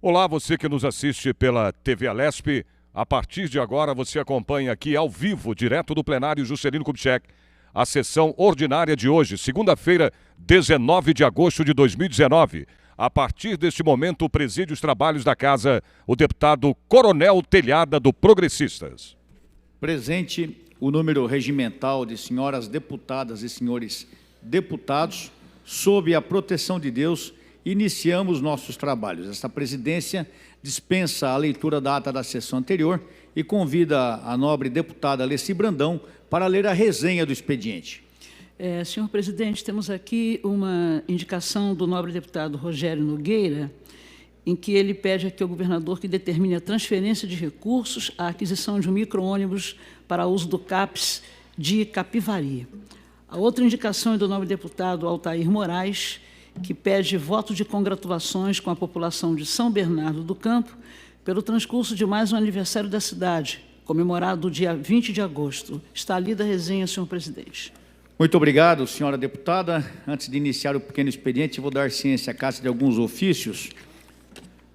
Olá, você que nos assiste pela TV Alesp. A partir de agora você acompanha aqui ao vivo, direto do plenário Juscelino Kubitschek, a sessão ordinária de hoje, segunda-feira, 19 de agosto de 2019. A partir deste momento, preside os trabalhos da casa o deputado Coronel Telhada, do Progressistas. Presente o número regimental de senhoras deputadas e senhores deputados, sob a proteção de Deus, iniciamos nossos trabalhos. Esta presidência dispensa a leitura da ata da sessão anterior e convida a nobre deputada Alessi Brandão para ler a resenha do expediente. Senhor presidente, temos aqui uma indicação do nobre deputado Rogério Nogueira, em que ele pede aqui ao governador que determine a transferência de recursos à aquisição de um micro-ônibus para uso do CAPS de Capivari. A outra indicação é do nobre deputado Altair Moraes, que pede voto de congratulações com a população de São Bernardo do Campo pelo transcurso de mais um aniversário da cidade, comemorado dia 20 de agosto. Está lida a resenha, senhor presidente. Muito obrigado, senhora deputada. Antes de iniciar o pequeno expediente, vou dar ciência à Caixa de alguns ofícios.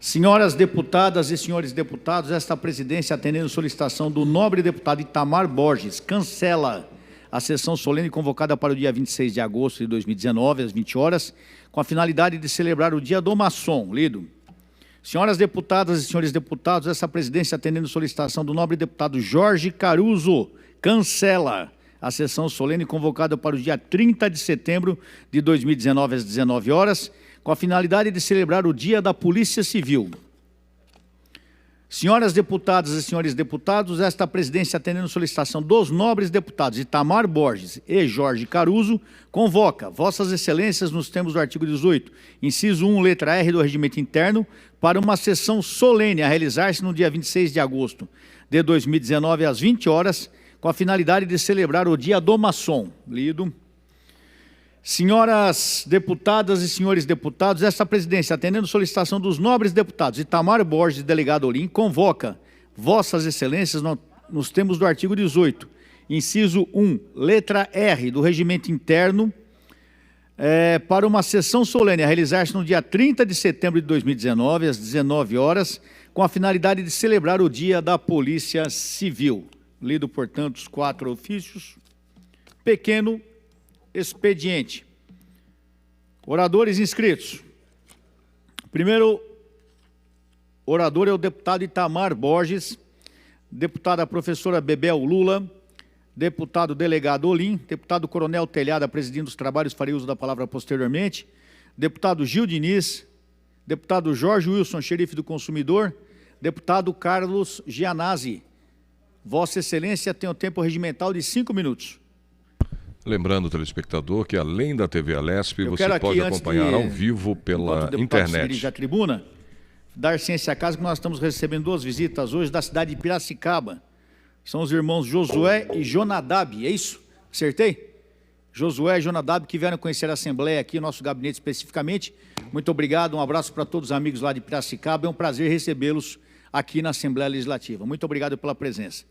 Senhoras deputadas e senhores deputados, esta presidência, atendendo solicitação do nobre deputado Itamar Borges, cancela a sessão solene convocada para o dia 26 de agosto de 2019, às 20 horas, com a finalidade de celebrar o Dia do Maçom. Lido. Senhoras deputadas e senhores deputados, essa presidência, atendendo solicitação do nobre deputado Jorge Caruso, cancela a sessão solene convocada para o dia 30 de setembro de 2019, às 19 horas, com a finalidade de celebrar o Dia da Polícia Civil. Senhoras deputadas e senhores deputados, esta presidência, atendendo solicitação dos nobres deputados Itamar Borges e Jorge Caruso, convoca Vossas Excelências, nos termos do artigo 18, inciso 1, letra R do Regimento Interno, para uma sessão solene a realizar-se no dia 26 de agosto de 2019, às 20 horas, com a finalidade de celebrar o Dia do Maçom. Lido. Senhoras deputadas e senhores deputados, esta presidência, atendendo solicitação dos nobres deputados Itamar Borges e delegado Olim, convoca Vossas Excelências, nos termos do artigo 18, inciso 1, letra R do Regimento Interno, para uma sessão solene a realizar-se no dia 30 de setembro de 2019, às 19 horas, com a finalidade de celebrar o Dia da Polícia Civil. Lido, portanto, os 4 ofícios. Pequeno expediente. Oradores inscritos. O primeiro orador é o deputado Itamar Borges, deputada professora Bebel Lula, deputado delegado Olim, deputado Coronel Telhada, presidindo os trabalhos, farei uso da palavra posteriormente, deputado Gil Diniz, deputado Jorge Wilson, xerife do consumidor, deputado Carlos Gianazzi. Vossa Excelência tem o tempo regimental de 5 minutos. Lembrando, telespectador, que além da TV Alesp, você pode acompanhar ao vivo pela internet. A tribuna, dar ciência à casa que nós estamos recebendo 2 visitas hoje da cidade de Piracicaba. São os irmãos Josué e Jonadab, é isso? Acertei? Josué e Jonadab, que vieram conhecer a Assembleia aqui, nosso gabinete especificamente. Muito obrigado, um abraço para todos os amigos lá de Piracicaba. É um prazer recebê-los aqui na Assembleia Legislativa. Muito obrigado pela presença.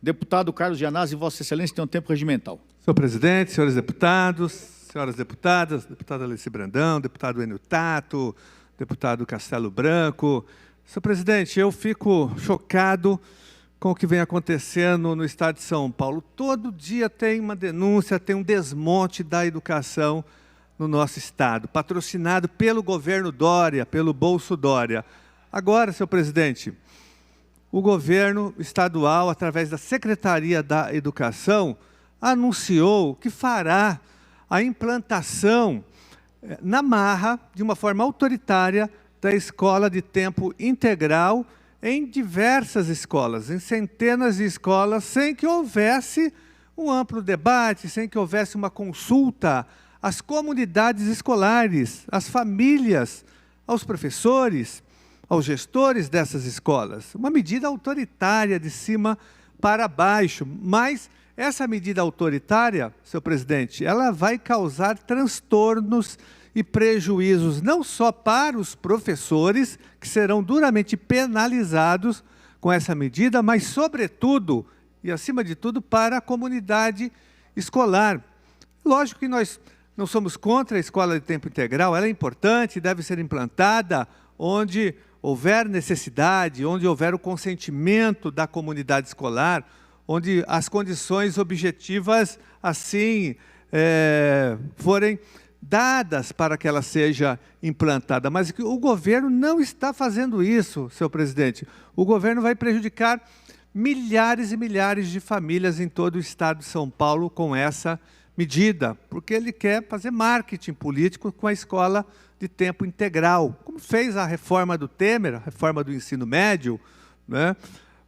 Deputado Carlos Gianazzi, Vossa Excelência, tem um tempo regimental. Senhor presidente, senhores deputados, senhoras deputadas, deputada Alessi Brandão, deputado Enio Tato, deputado Castelo Branco. Senhor presidente, eu fico chocado com o que vem acontecendo no estado de São Paulo. Todo dia tem uma denúncia, tem um desmonte da educação no nosso estado, patrocinado pelo governo Dória, pelo Bolso Dória. Agora, senhor presidente, o governo estadual, através da Secretaria da Educação, anunciou que fará a implantação na marra, de uma forma autoritária, da escola de tempo integral em diversas escolas, em centenas de escolas, sem que houvesse um amplo debate, sem que houvesse uma consulta às comunidades escolares, às famílias, aos professores, aos gestores dessas escolas. Uma medida autoritária de cima para baixo, mas essa medida autoritária, senhor presidente, ela vai causar transtornos e prejuízos não só para os professores, que serão duramente penalizados com essa medida, mas sobretudo e acima de tudo para a comunidade escolar. Lógico que nós não somos contra a escola de tempo integral, ela é importante, deve ser implantada onde houver necessidade, onde houver o consentimento da comunidade escolar, onde as condições objetivas assim forem dadas para que ela seja implantada. Mas o governo não está fazendo isso, senhor presidente. O governo vai prejudicar milhares e milhares de famílias em todo o estado de São Paulo com essa medida, porque ele quer fazer marketing político com a escola de tempo integral, como fez a reforma do Temer, a reforma do ensino médio, né?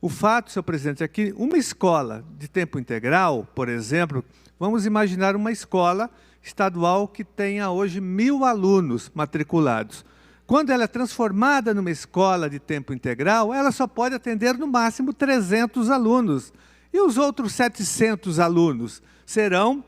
O fato, senhor presidente, é que uma escola de tempo integral, por exemplo, vamos imaginar uma escola estadual que tenha hoje 1.000 alunos matriculados. Quando ela é transformada numa escola de tempo integral, ela só pode atender no máximo 300 alunos. E os outros 700 alunos serão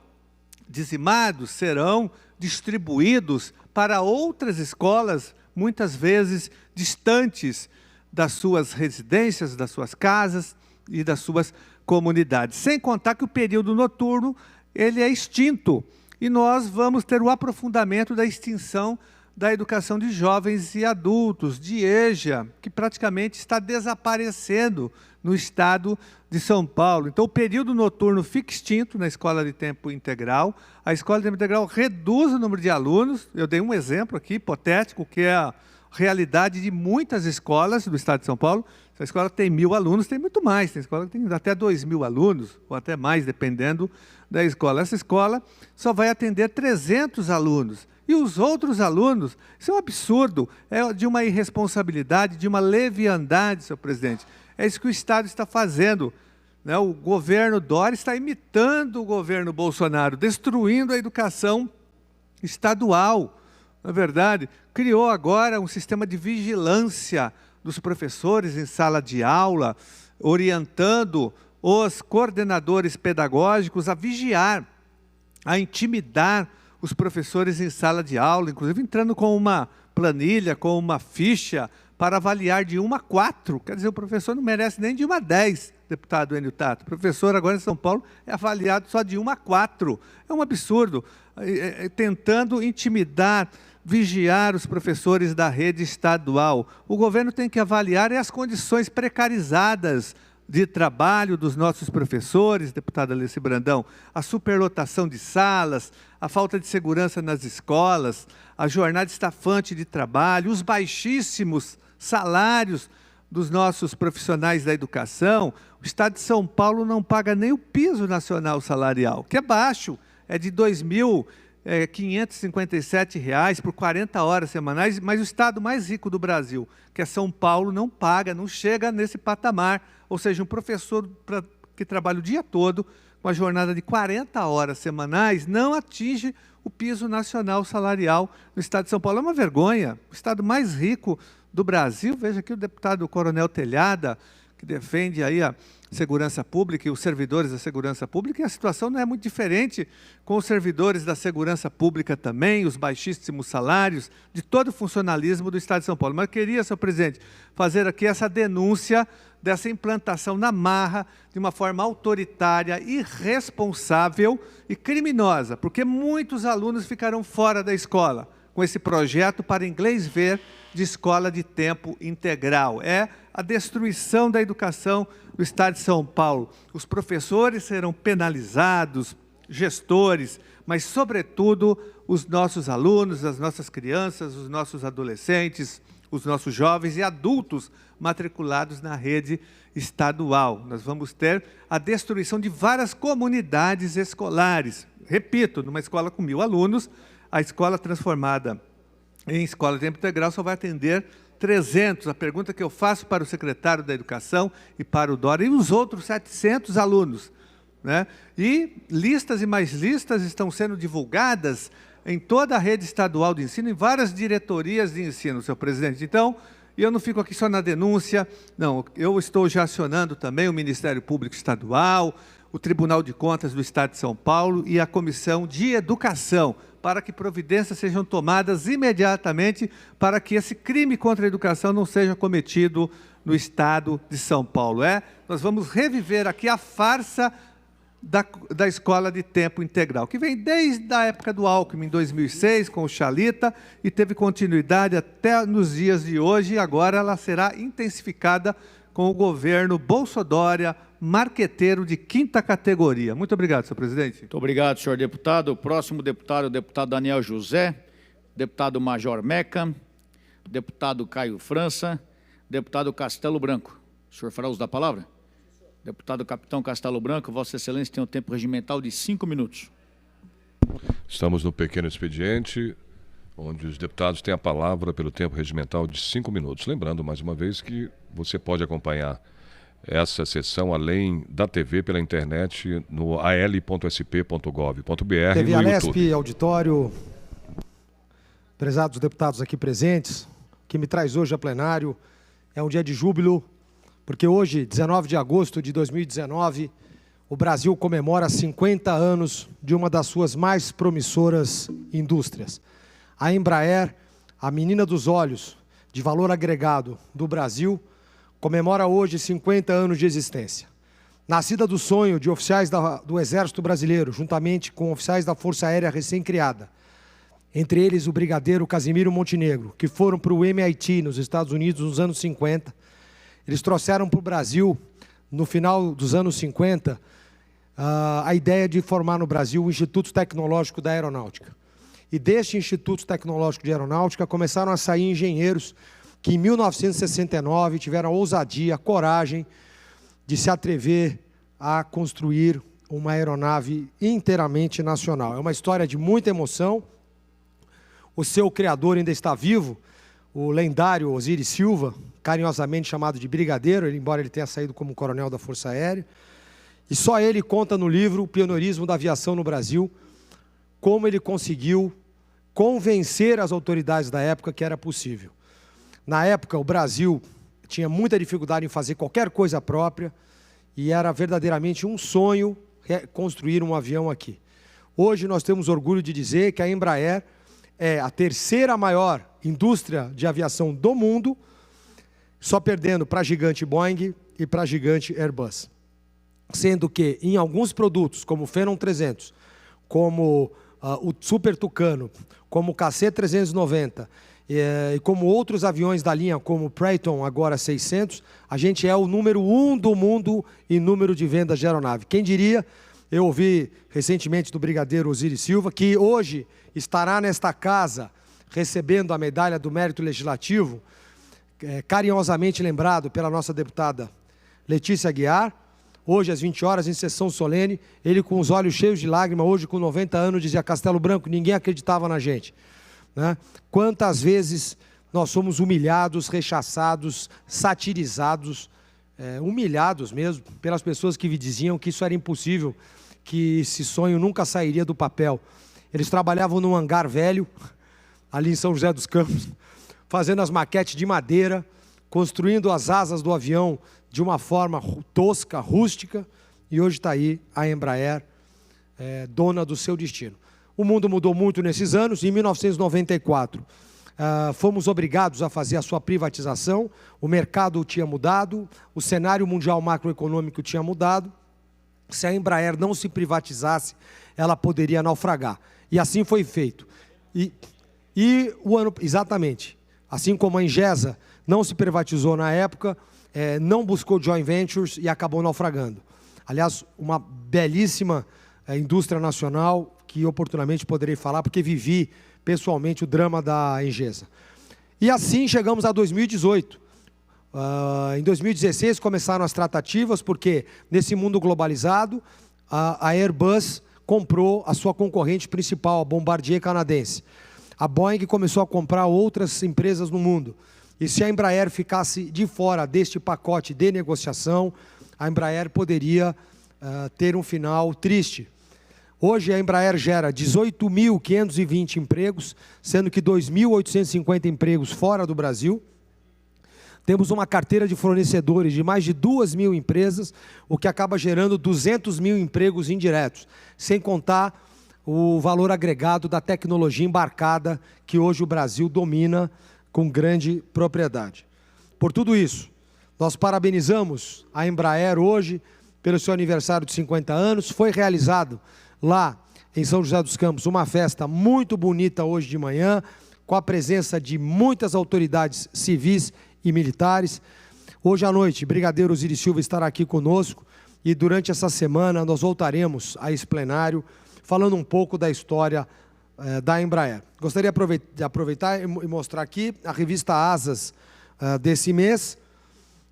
dizimados, serão distribuídos para outras escolas, muitas vezes distantes das suas residências, das suas casas e das suas comunidades. Sem contar que o período noturno ele é extinto e nós vamos ter o aprofundamento da extinção da educação de jovens e adultos, de EJA, que praticamente está desaparecendo no estado de São Paulo. Então, o período noturno fica extinto na escola de tempo integral. A escola de tempo integral reduz o número de alunos. Eu dei um exemplo aqui, hipotético, que é a realidade de muitas escolas do estado de São Paulo. Se a escola tem 1.000 alunos, tem muito mais. Tem escola que tem até 2.000 alunos, ou até mais, dependendo da escola. Essa escola só vai atender 300 alunos. E os outros alunos, isso é um absurdo, é de uma irresponsabilidade, de uma leviandade, senhor presidente. É isso que o Estado está fazendo, né? O governo Dória está imitando o governo Bolsonaro, destruindo a educação estadual. Na verdade, criou agora um sistema de vigilância dos professores em sala de aula, orientando os coordenadores pedagógicos a vigiar, a intimidar os professores em sala de aula, inclusive entrando com uma planilha, com uma ficha, para avaliar de 1 a 4. Quer dizer, o professor não merece nem de 1 a 10, deputado Enio Tato. O professor agora em São Paulo é avaliado só de 1 a 4. É um absurdo, tentando intimidar, vigiar os professores da rede estadual. O governo tem que avaliar as condições precarizadas de trabalho dos nossos professores, deputada Alice Brandão, a superlotação de salas, a falta de segurança nas escolas, a jornada estafante de trabalho, os baixíssimos salários dos nossos profissionais da educação. O Estado de São Paulo não paga nem o piso nacional salarial, que é baixo, é de R$ 2.557 por 40 horas semanais, mas o estado mais rico do Brasil, que é São Paulo, não paga, não chega nesse patamar. Ou seja, um professor que trabalha o dia todo, com a jornada de 40 horas semanais, não atinge o piso nacional salarial no estado de São Paulo. É uma vergonha. O estado mais rico do Brasil, veja aqui o deputado Coronel Telhada, que defende aí a segurança pública e os servidores da segurança pública, e a situação não é muito diferente com os servidores da segurança pública também, os baixíssimos salários de todo o funcionalismo do Estado de São Paulo. Mas eu queria, senhor presidente, fazer aqui essa denúncia dessa implantação na marra, de uma forma autoritária, irresponsável e criminosa, porque muitos alunos ficarão fora da escola com esse projeto para inglês ver de escola de tempo integral. É a destruição da educação do Estado de São Paulo. Os professores serão penalizados, gestores, mas, sobretudo, os nossos alunos, as nossas crianças, os nossos adolescentes, os nossos jovens e adultos matriculados na rede estadual. Nós vamos ter a destruição de várias comunidades escolares. Repito, numa escola com 1.000 alunos, a escola transformada em escola de tempo integral só vai atender 300. A pergunta que eu faço para o secretário da Educação e para o Dória, e os outros 700 alunos, né? E listas e mais listas estão sendo divulgadas em toda a rede estadual de ensino, em várias diretorias de ensino, senhor presidente. Então, eu não fico aqui só na denúncia, não, eu estou já acionando também o Ministério Público Estadual, o Tribunal de Contas do Estado de São Paulo e a Comissão de Educação, para que providências sejam tomadas imediatamente para que esse crime contra a educação não seja cometido no Estado de São Paulo. Nós vamos reviver aqui a farsa da escola de tempo integral, que vem desde a época do Alckmin, em 2006, com o Chalita, e teve continuidade até nos dias de hoje, e agora ela será intensificada com o governo Bolsonaro, marqueteiro de quinta categoria. Muito obrigado, senhor presidente. Muito obrigado, senhor deputado. O próximo deputado é o deputado Daniel José, deputado Major Meca, deputado Caio França, deputado Castelo Branco. O senhor fará uso da palavra? Deputado Capitão Castelo Branco, Vossa Excelência tem um tempo regimental de 5 minutos. Estamos no pequeno expediente, onde os deputados têm a palavra pelo tempo regimental de 5 minutos. Lembrando, mais uma vez, que você pode acompanhar essa sessão, além da TV, pela internet, no al.sp.gov.br, TV no Alesp, YouTube. auditório, prezados deputados aqui presentes, o que me traz hoje a plenário é um dia de júbilo, porque hoje, 19 de agosto de 2019, o Brasil comemora 50 anos de uma das suas mais promissoras indústrias. A Embraer, a menina dos olhos de valor agregado do Brasil, comemora hoje 50 anos de existência. Nascida do sonho de oficiais do Exército Brasileiro, juntamente com oficiais da Força Aérea recém-criada, entre eles o brigadeiro Casimiro Montenegro, que foram para o MIT, nos Estados Unidos, nos anos 50. Eles trouxeram para o Brasil, no final dos anos 50, a ideia de formar no Brasil o Instituto Tecnológico da Aeronáutica. E deste Instituto Tecnológico de Aeronáutica começaram a sair engenheiros que em 1969 tiveram a ousadia, a coragem de se atrever a construir uma aeronave inteiramente nacional. É uma história de muita emoção. O seu criador ainda está vivo, o lendário Osiris Silva, carinhosamente chamado de brigadeiro, embora ele tenha saído como coronel da Força Aérea. E só ele conta no livro O Pioneirismo da Aviação no Brasil, como ele conseguiu convencer as autoridades da época que era possível. Na época, o Brasil tinha muita dificuldade em fazer qualquer coisa própria e era verdadeiramente um sonho construir um avião aqui. Hoje nós temos orgulho de dizer que a Embraer é a terceira maior indústria de aviação do mundo, só perdendo para a gigante Boeing e para a gigante Airbus. Sendo que em alguns produtos, como o Phenom 300, como o Super Tucano, como o KC-390, e como outros aviões da linha, como o Praeton, agora 600, a gente é o número 1 do mundo em número de vendas de aeronave. Quem diria, eu ouvi recentemente do brigadeiro Osiris Silva, que hoje estará nesta casa recebendo a medalha do mérito legislativo, carinhosamente lembrado pela nossa deputada Letícia Aguiar, hoje às 20 horas, em sessão solene, ele com os olhos cheios de lágrima, hoje com 90 anos, dizia: Castelo Branco, ninguém acreditava na gente. Né? Quantas vezes nós somos humilhados, rechaçados, satirizados, humilhados mesmo, pelas pessoas que diziam que isso era impossível, que esse sonho nunca sairia do papel. Eles trabalhavam num hangar velho, ali em São José dos Campos, fazendo as maquetes de madeira, construindo as asas do avião de uma forma tosca, rústica, e hoje está aí a Embraer, dona do seu destino. O mundo mudou muito nesses anos. Em 1994, fomos obrigados a fazer a sua privatização, o mercado tinha mudado, o cenário mundial macroeconômico tinha mudado. Se a Embraer não se privatizasse, ela poderia naufragar. E assim foi feito. Exatamente, assim como a Ingesa não se privatizou na época, não buscou joint ventures e acabou naufragando. Aliás, uma belíssima indústria nacional, que oportunamente poderei falar, porque vivi pessoalmente o drama da Ingesa. E assim chegamos a 2018. Em 2016 começaram as tratativas, porque nesse mundo globalizado, a Airbus comprou a sua concorrente principal, a Bombardier canadense. A Boeing começou a comprar outras empresas no mundo. E se a Embraer ficasse de fora deste pacote de negociação, a Embraer poderia ter um final triste. Hoje a Embraer gera 18.520 empregos, sendo que 2.850 empregos fora do Brasil. Temos uma carteira de fornecedores de mais de 2.000 empresas, o que acaba gerando 200.000 empregos indiretos, sem contar o valor agregado da tecnologia embarcada que hoje o Brasil domina com grande propriedade. Por tudo isso, nós parabenizamos a Embraer hoje pelo seu aniversário de 50 anos. Foi realizado lá em São José dos Campos uma festa muito bonita hoje de manhã, com a presença de muitas autoridades civis e militares. Hoje à noite, Brigadeiro Osiris Silva estará aqui conosco e durante essa semana nós voltaremos a esse plenário falando um pouco da história da Embraer. Gostaria de aproveitar e mostrar aqui a revista Asas desse mês,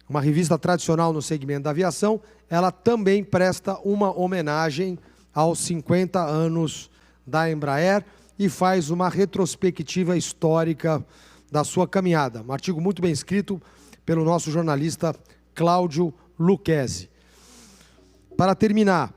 uma revista tradicional no segmento da aviação. Ela também presta uma homenagem aos 50 anos da Embraer e faz uma retrospectiva histórica da sua caminhada. Um artigo muito bem escrito pelo nosso jornalista Cláudio Lucchesi. Para terminar,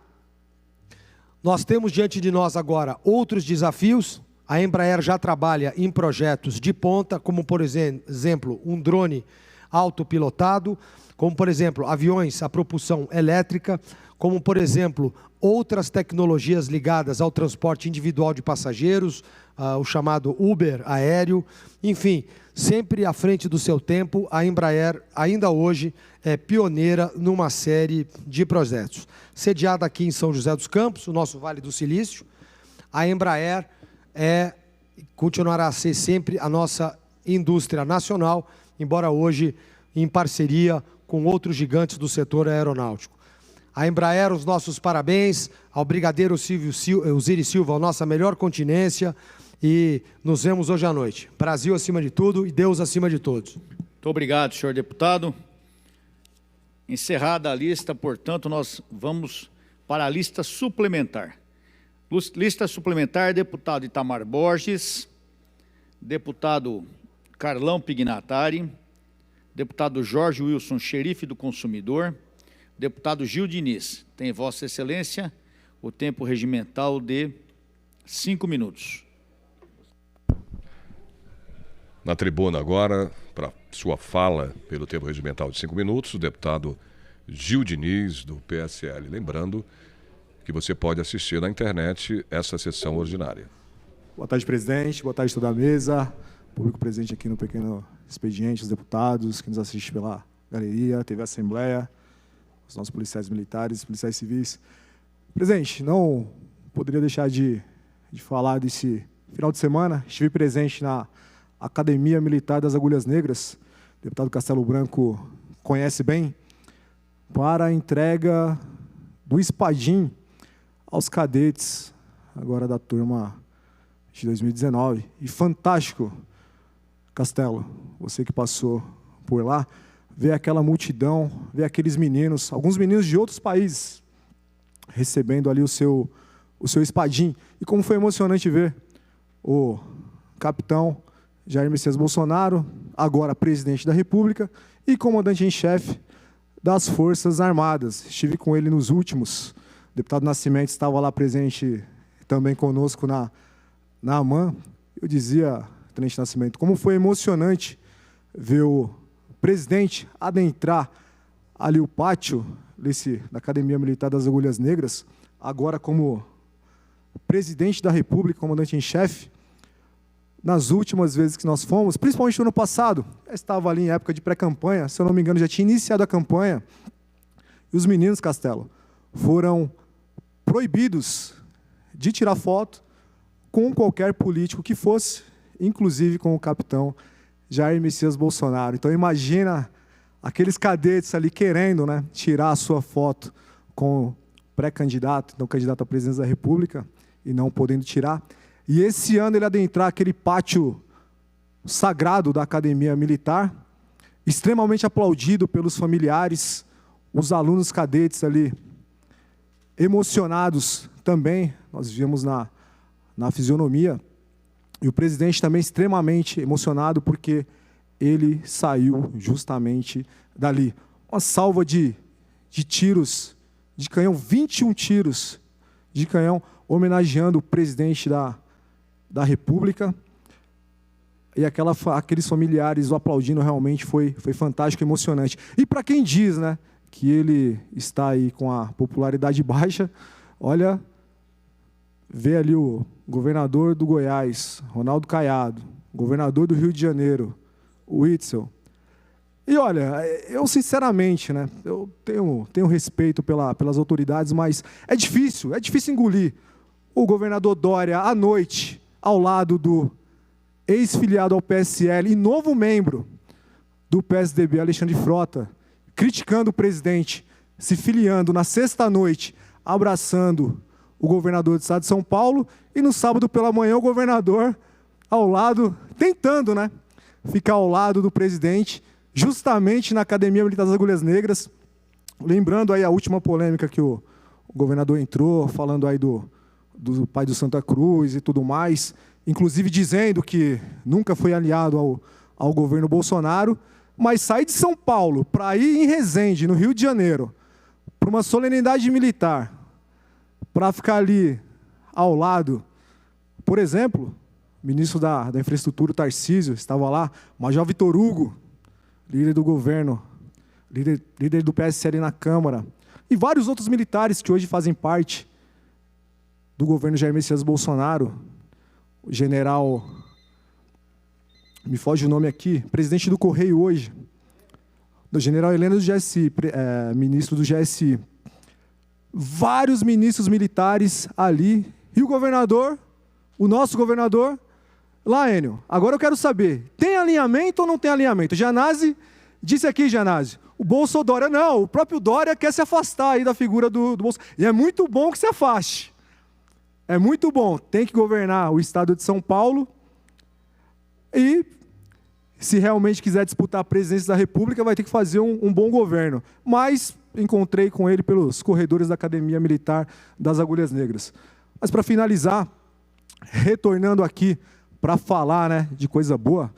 nós temos diante de nós agora outros desafios. A Embraer já trabalha em projetos de ponta, como, por exemplo, um drone autopilotado, como, por exemplo, aviões a propulsão elétrica, como, por exemplo, outras tecnologias ligadas ao transporte individual de passageiros, o chamado Uber aéreo. Enfim, sempre à frente do seu tempo, a Embraer, ainda hoje, é pioneira numa série de projetos. Sediada aqui em São José dos Campos, o nosso Vale do Silício, a Embraer continuará a ser sempre a nossa indústria nacional, embora hoje em parceria com outros gigantes do setor aeronáutico. A Embraer, os nossos parabéns, ao Brigadeiro Osiris Silva, a nossa melhor continência, e nos vemos hoje à noite. Brasil acima de tudo e Deus acima de todos. Muito obrigado, senhor deputado. Encerrada a lista, portanto, nós vamos para a lista suplementar. Lista suplementar, deputado Itamar Borges, deputado Carlão Pignatari, deputado Jorge Wilson, xerife do consumidor, deputado Gil Diniz. Tem Vossa Excelência o tempo regimental de 5 minutos. Na tribuna agora, para sua fala pelo tempo regimental de 5 minutos, o deputado Gil Diniz, do PSL. Lembrando que você pode assistir na internet essa sessão ordinária. Boa tarde, presidente. Boa tarde, toda a mesa. Público presente aqui no Pequeno Expediente, os deputados que nos assistem pela galeria, TV Assembleia, os nossos policiais militares, policiais civis. Presidente, não poderia deixar de falar desse final de semana. Estive presente na Academia Militar das Agulhas Negras, o deputado Castelo Branco conhece bem, para a entrega do espadim aos cadetes, agora da turma de 2019. E fantástico, Castelo, você que passou por lá, ver aquela multidão, ver aqueles meninos, alguns meninos de outros países, recebendo ali o seu espadim. E como foi emocionante ver o capitão Jair Messias Bolsonaro, agora presidente da República e comandante em chefe das Forças Armadas. Estive com ele nos últimos. O deputado Nascimento estava lá presente também conosco na AMAN. Eu dizia, tenente Nascimento, como foi emocionante ver o presidente adentrar ali o pátio da Academia Militar das Agulhas Negras, agora como presidente da República, comandante em chefe. Nas últimas vezes que nós fomos, principalmente no ano passado, eu estava ali em época de pré-campanha, se eu não me engano, já tinha iniciado a campanha, e os meninos, Castelo, foram proibidos de tirar foto com qualquer político que fosse, inclusive com o capitão Jair Messias Bolsonaro. Então, imagina aqueles cadetes ali querendo, né, tirar a sua foto com o pré-candidato, então candidato à presidência da República, e não podendo tirar. E esse ano ele adentrar aquele pátio sagrado da Academia Militar, extremamente aplaudido pelos familiares, os alunos cadetes ali, emocionados também, nós vimos na fisionomia, e o presidente também extremamente emocionado porque ele saiu justamente dali. Uma salva de tiros de canhão, 21 tiros de canhão, homenageando o presidente da República, e aqueles familiares o aplaudindo, realmente foi fantástico, emocionante. E para quem diz, né, que ele está aí com a popularidade baixa, olha, vê ali o governador do Goiás, Ronaldo Caiado, governador do Rio de Janeiro, o Witzel, E olha, eu sinceramente, né, eu tenho respeito pelas autoridades, mas é difícil engolir o governador Dória à noite, ao lado do ex-filiado ao PSL e novo membro do PSDB, Alexandre Frota, criticando o presidente, se filiando na sexta-noite, abraçando o governador do estado de São Paulo, e no sábado pela manhã o governador ao lado, tentando, né, ficar ao lado do presidente, justamente na Academia Militar das Agulhas Negras, lembrando aí a última polêmica que o governador entrou, falando aí do pai do Santa Cruz e tudo mais, inclusive dizendo que nunca foi aliado ao governo Bolsonaro, mas sair de São Paulo para ir em Resende, no Rio de Janeiro, para uma solenidade militar, para ficar ali ao lado, por exemplo, o ministro da Infraestrutura, Tarcísio, estava lá, Major Vitor Hugo, líder do governo, líder do PSL na Câmara, e vários outros militares que hoje fazem parte do governo Jair Messias Bolsonaro, o general, me foge o nome aqui, presidente do Correio hoje, do general Heleno do GSI, ministro do GSI. Vários ministros militares ali, e o governador, o nosso governador, lá, Enio, agora eu quero saber, tem alinhamento ou não tem alinhamento? Janazzi disse aqui, Janazzi, o Bolsonaro, não, o próprio Dória quer se afastar aí da figura do Bolsonaro. E é muito bom que se afaste. É muito bom, tem que governar o estado de São Paulo e, se realmente quiser disputar a presidência da República, vai ter que fazer um bom governo. Mas encontrei com ele pelos corredores da Academia Militar das Agulhas Negras. Mas, para finalizar, retornando aqui para falar, né, de coisa boa,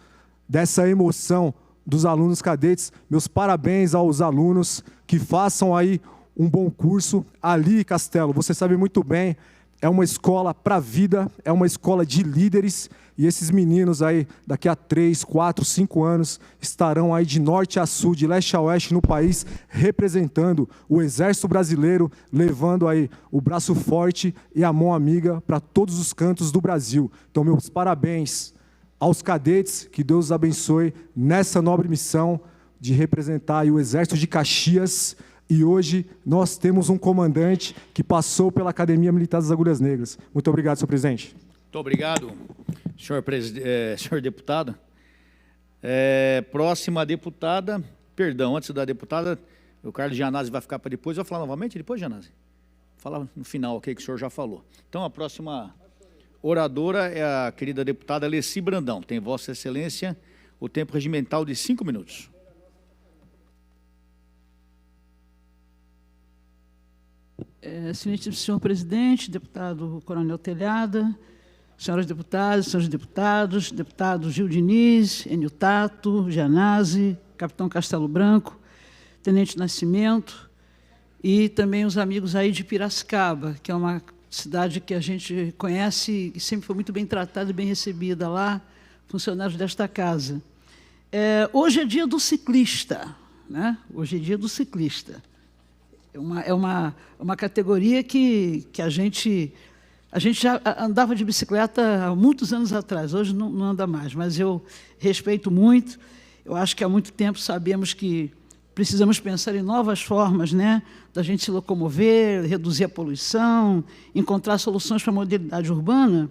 dessa emoção dos alunos cadetes, meus parabéns aos alunos que façam aí um bom curso. Ali, Castelo, você sabe muito bem, é uma escola para a vida, é uma escola de líderes, e esses meninos aí, daqui a 3, 4, 5 anos, estarão aí de norte a sul, de leste a oeste no país, representando o Exército Brasileiro, levando aí o braço forte e a mão amiga para todos os cantos do Brasil. Então, meus parabéns aos cadetes, que Deus os abençoe nessa nobre missão de representar aí o Exército de Caxias. E hoje nós temos um comandante que passou pela Academia Militar das Agulhas Negras. Muito obrigado, senhor presidente. Muito obrigado, senhor deputado. Próxima deputada, perdão, antes da deputada, o Carlos Janazzi vai ficar para depois. Vai falar novamente depois, Janazzi? Fala no final, ok, que o senhor já falou. Então, a próxima oradora é a querida deputada Alessi Brandão. Tem Vossa Excelência o tempo regimental de 5 minutos. Excelentíssimo senhor presidente, deputado Coronel Telhada, senhoras deputadas, senhores deputados, deputado Gil Diniz, Enio Tato, Janazzi, capitão Castelo Branco, tenente Nascimento, e também os amigos aí de Piracicaba, que é uma cidade que a gente conhece e sempre foi muito bem tratada e bem recebida lá, funcionários desta casa. Hoje é dia do ciclista, né? Hoje é dia do ciclista. É uma categoria que a gente já andava de bicicleta há muitos anos atrás, hoje não anda mais, mas eu respeito muito. Eu acho que há muito tempo sabemos que precisamos pensar em novas formas, né, da gente se locomover, reduzir a poluição, encontrar soluções para a mobilidade urbana,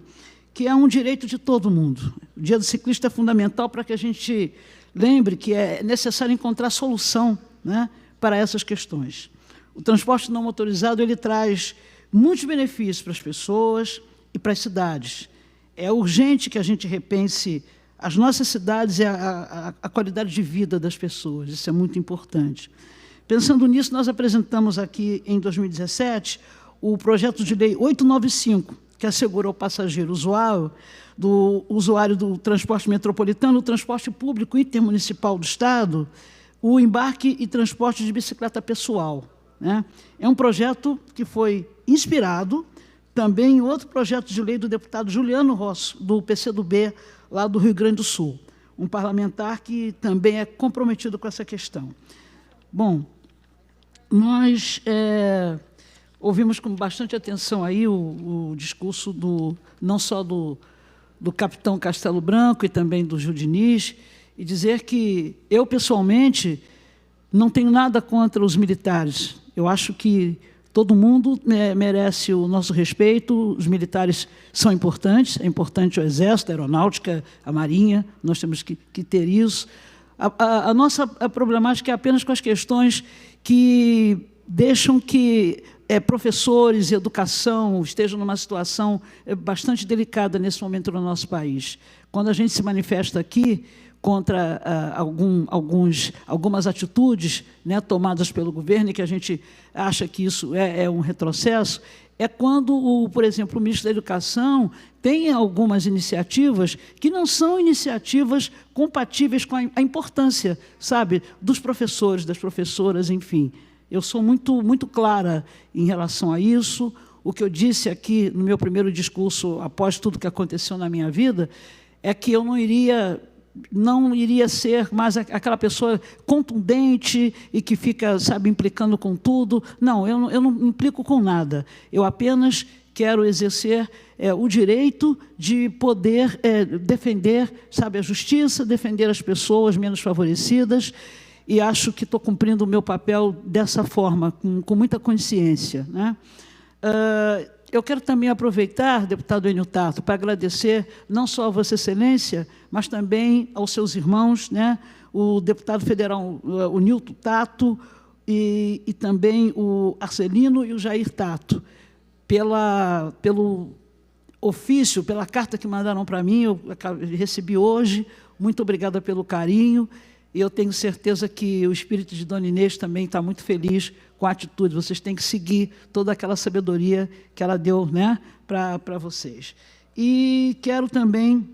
que é um direito de todo mundo. O Dia do Ciclista é fundamental para que a gente lembre que é necessário encontrar solução, né, para essas questões. O transporte não motorizado ele traz muitos benefícios para as pessoas e para as cidades. É urgente que a gente repense as nossas cidades e a qualidade de vida das pessoas. Isso é muito importante. Pensando nisso, nós apresentamos aqui, em 2017, o projeto de lei 895, que assegura ao passageiro usuário do transporte metropolitano, o transporte público intermunicipal do Estado, o embarque e transporte de bicicleta pessoal, né? É um projeto que foi inspirado também em outro projeto de lei do deputado Juliano Rosso, do PCdoB, lá do Rio Grande do Sul, um parlamentar que também é comprometido com essa questão. Bom, nós ouvimos com bastante atenção aí o discurso não só do capitão Castelo Branco e também do Gil Diniz, e dizer que eu, pessoalmente, não tenho nada contra os militares. Eu acho que todo mundo merece o nosso respeito, os militares são importantes, é importante o Exército, a Aeronáutica, a Marinha, nós temos que ter isso. A nossa problemática é apenas com as questões que deixam que professores e educação estejam numa situação bastante delicada nesse momento no nosso país. Quando a gente se manifesta aqui contra algumas atitudes, né, tomadas pelo governo, e que a gente acha que isso é um retrocesso, é quando, por exemplo, o ministro da Educação tem algumas iniciativas que não são iniciativas compatíveis com a importância, sabe, dos professores, das professoras, enfim. Eu sou muito clara em relação a isso. O que eu disse aqui no meu primeiro discurso, após tudo que aconteceu na minha vida, é que eu não iria ser mais aquela pessoa contundente e que fica, sabe, implicando com tudo. Não, eu não implico com nada. Eu apenas quero exercer o direito de poder defender, sabe, a justiça, defender as pessoas menos favorecidas, e acho que estou cumprindo o meu papel dessa forma, com muita consciência, né? Eu quero também aproveitar, deputado Enio Tato, para agradecer não só a Vossa Excelência, mas também aos seus irmãos, né? O deputado federal, o Nilton Tato, e também o Arcelino e o Jair Tato, pelo ofício, pela carta que mandaram para mim, eu recebi hoje. Muito obrigada pelo carinho. E eu tenho certeza que o espírito de Dona Inês também está muito feliz com a atitude. Vocês têm que seguir toda aquela sabedoria que ela deu, né, para vocês. E quero também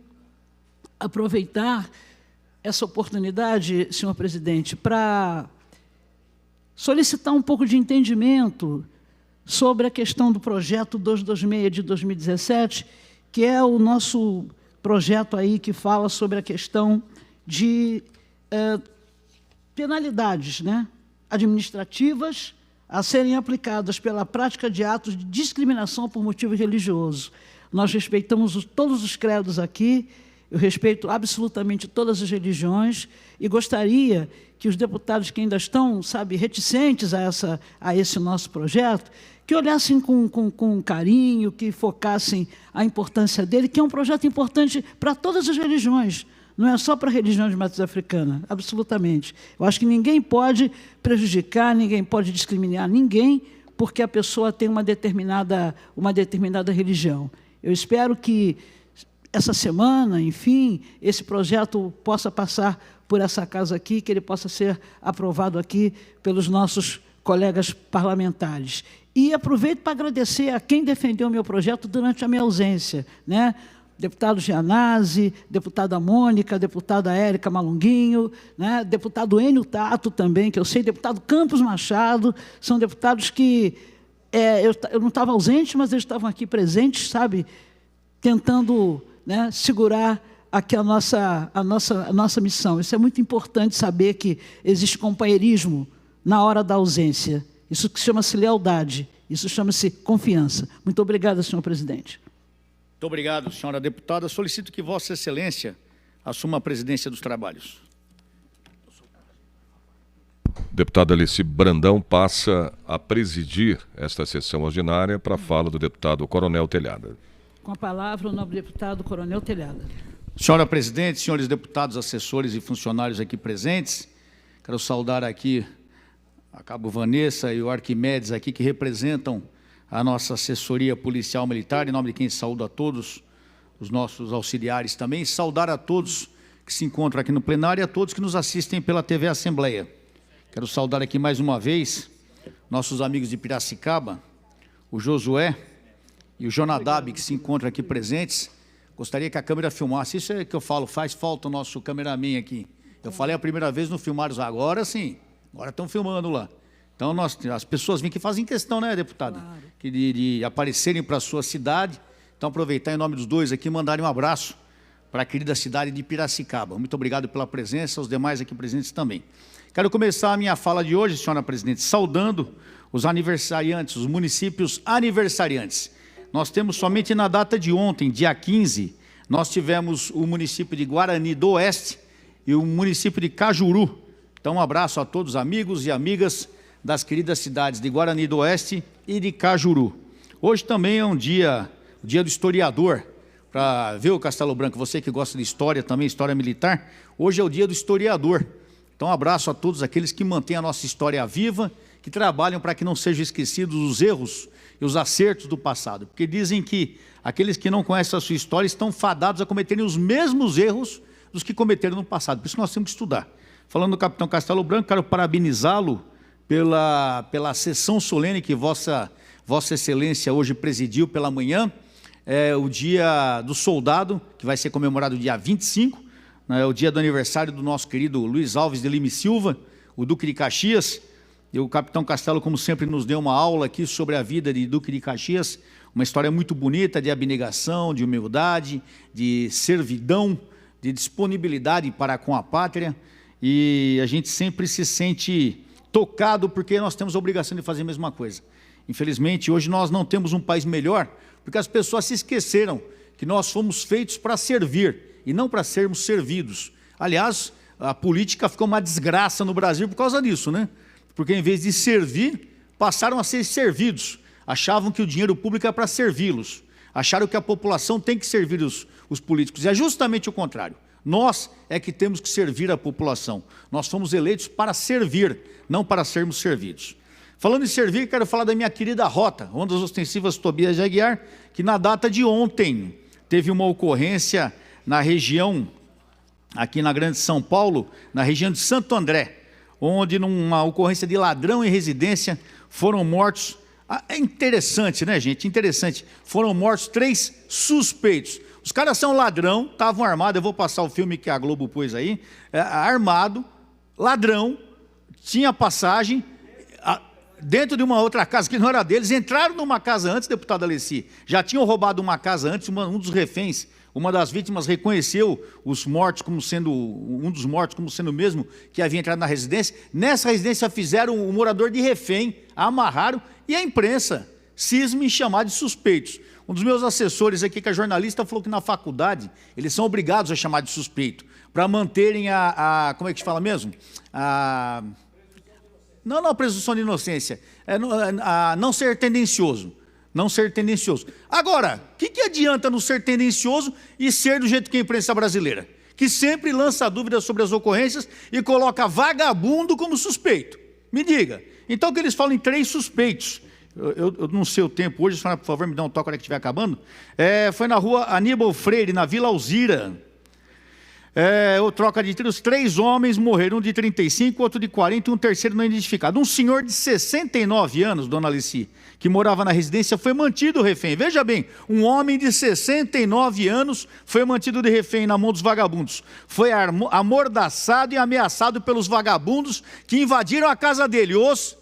aproveitar essa oportunidade, senhor presidente, para solicitar um pouco de entendimento sobre a questão do projeto 226 de 2017, que é o nosso projeto aí que fala sobre a questão de penalidades, né, administrativas a serem aplicadas pela prática de atos de discriminação por motivo religioso. Nós respeitamos todos os credos aqui, eu respeito absolutamente todas as religiões, e gostaria que os deputados que ainda estão, sabe, reticentes a esse nosso projeto, que olhassem com carinho, que focassem a importância dele, que é um projeto importante para todas as religiões. Não é só para a religião de matriz africana, absolutamente. Eu acho que ninguém pode prejudicar, ninguém pode discriminar ninguém, porque a pessoa tem uma determinada religião. Eu espero que essa semana, enfim, esse projeto possa passar por essa casa aqui, que ele possa ser aprovado aqui pelos nossos colegas parlamentares. E aproveito para agradecer a quem defendeu o meu projeto durante a minha ausência, né? Deputado Gianazzi, deputada Mônica, deputada Érica Malunguinho, né? Deputado Enio Tato também, que eu sei, deputado Campos Machado, são deputados que eu não estava ausente, mas eles estavam aqui presentes, sabe, tentando, né, segurar aqui a nossa missão. Isso é muito importante, saber que existe companheirismo na hora da ausência. Isso chama-se lealdade, isso chama-se confiança. Muito obrigada, senhor presidente. Muito obrigado, senhora deputada. Solicito que Vossa Excelência assuma a presidência dos trabalhos. Deputado Alessi Brandão passa a presidir esta sessão ordinária para a fala do deputado Coronel Telhada. Com a palavra, o nobre deputado Coronel Telhada. Senhora presidente, senhores deputados, assessores e funcionários aqui presentes, quero saudar aqui a Cabo Vanessa e o Arquimedes aqui, que representam a nossa assessoria policial militar, em nome de quem saúdo a todos os nossos auxiliares também, e saudar a todos que se encontram aqui no plenário e a todos que nos assistem pela TV Assembleia. Quero saudar aqui mais uma vez nossos amigos de Piracicaba, o Josué e o Jonadab, que se encontram aqui presentes. Gostaria que a câmera filmasse. Isso é que eu falo, faz falta o nosso cameraman aqui. Eu falei a primeira vez, não filmaram, agora sim, agora estão filmando lá. Então, as pessoas vêm que fazem questão, né, deputada? Claro. De aparecerem para a sua cidade. Então, aproveitar em nome dos dois aqui, mandarem um abraço para a querida cidade de Piracicaba. Muito obrigado pela presença, aos demais aqui presentes também. Quero começar a minha fala de hoje, senhora presidente, saudando os aniversariantes, os municípios aniversariantes. Nós temos somente na data de ontem, dia 15, nós tivemos o município de Guarani do Oeste, e o município de Cajuru. Então, um abraço a todos os amigos e amigas das queridas cidades de Guarani do Oeste e de Cajuru. Hoje também é o dia do historiador. Para ver o Castelo Branco, você que gosta de história também, história militar, hoje é o dia do historiador. Então, um abraço a todos aqueles que mantêm a nossa história viva, que trabalham para que não sejam esquecidos os erros e os acertos do passado. Porque dizem que aqueles que não conhecem a sua história estão fadados a cometerem os mesmos erros dos que cometeram no passado. Por isso nós temos que estudar. Falando do capitão Castelo Branco, quero parabenizá-lo pela sessão solene que Vossa Excelência hoje presidiu pela manhã. É o dia do soldado, que vai ser comemorado dia 25, né, é o dia do aniversário do nosso querido Luiz Alves de Lima e Silva, o Duque de Caxias. E o capitão Castelo, como sempre, nos deu uma aula aqui sobre a vida de Duque de Caxias, uma história muito bonita de abnegação, de humildade, de servidão, de disponibilidade para com a pátria, e a gente sempre se sente tocado porque nós temos a obrigação de fazer a mesma coisa. Infelizmente, hoje nós não temos um país melhor, porque as pessoas se esqueceram que nós fomos feitos para servir e não para sermos servidos. Aliás, a política ficou uma desgraça no Brasil por causa disso, né? Porque em vez de servir, passaram a ser servidos. Achavam que o dinheiro público é para servi-los. Acharam que a população tem que servir os políticos. E é justamente o contrário. Nós é que temos que servir a população. Nós fomos eleitos para servir, não para sermos servidos. Falando em servir, quero falar da minha querida Rota, Rondas Ostensivas Tobias de Aguiar, que na data de ontem teve uma ocorrência na região, aqui na Grande São Paulo, na região de Santo André, onde numa ocorrência de ladrão em residência foram mortos, é interessante, né, gente, interessante, foram mortos 3 suspeitos. Os caras são ladrão, estavam armados, eu vou passar o filme que a Globo pôs aí, armado, ladrão, tinha passagem, dentro de uma outra casa que não era deles, entraram numa casa antes, deputado Alessi, já tinham roubado uma casa antes, um dos reféns, uma das vítimas reconheceu os mortos como sendo, um dos mortos como sendo o mesmo que havia entrado na residência. Nessa residência fizeram o morador de refém, amarraram, e a imprensa cisma em chamar de suspeitos. Um dos meus assessores aqui, que é jornalista, falou que na faculdade eles são obrigados a chamar de suspeito, para manterem como é que se fala mesmo? Não a presunção de inocência, não ser tendencioso. Não ser tendencioso. Agora, o que adianta não ser tendencioso e ser do jeito que é a imprensa brasileira? Que sempre lança dúvidas sobre as ocorrências e coloca vagabundo como suspeito. Me diga. Então, que eles falam em 3 suspeitos. Eu não sei o tempo hoje, senhora, por favor, me dá um toque quando é que estiver acabando. Foi na rua Aníbal Freire, na Vila Alzira. O troca de tiros, 3 homens morreram, um de 35, outro de 40 e um terceiro não identificado. Um senhor de 69 anos, dona Alici, que morava na residência, foi mantido refém. Veja bem, um homem de 69 anos foi mantido de refém na mão dos vagabundos. Foi amordaçado e ameaçado pelos vagabundos que invadiram a casa dele, os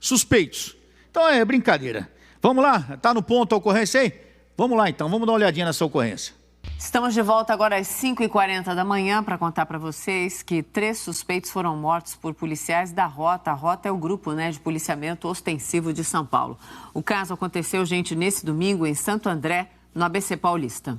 suspeitos. Então é brincadeira. Vamos lá, está no ponto a ocorrência aí? Vamos lá então, vamos dar uma olhadinha nessa ocorrência. Estamos de volta agora às 5h40 da manhã para contar para vocês que 3 suspeitos foram mortos por policiais da Rota. A Rota é o grupo de policiamento ostensivo de São Paulo. O caso aconteceu, gente, nesse domingo em Santo André, no ABC Paulista.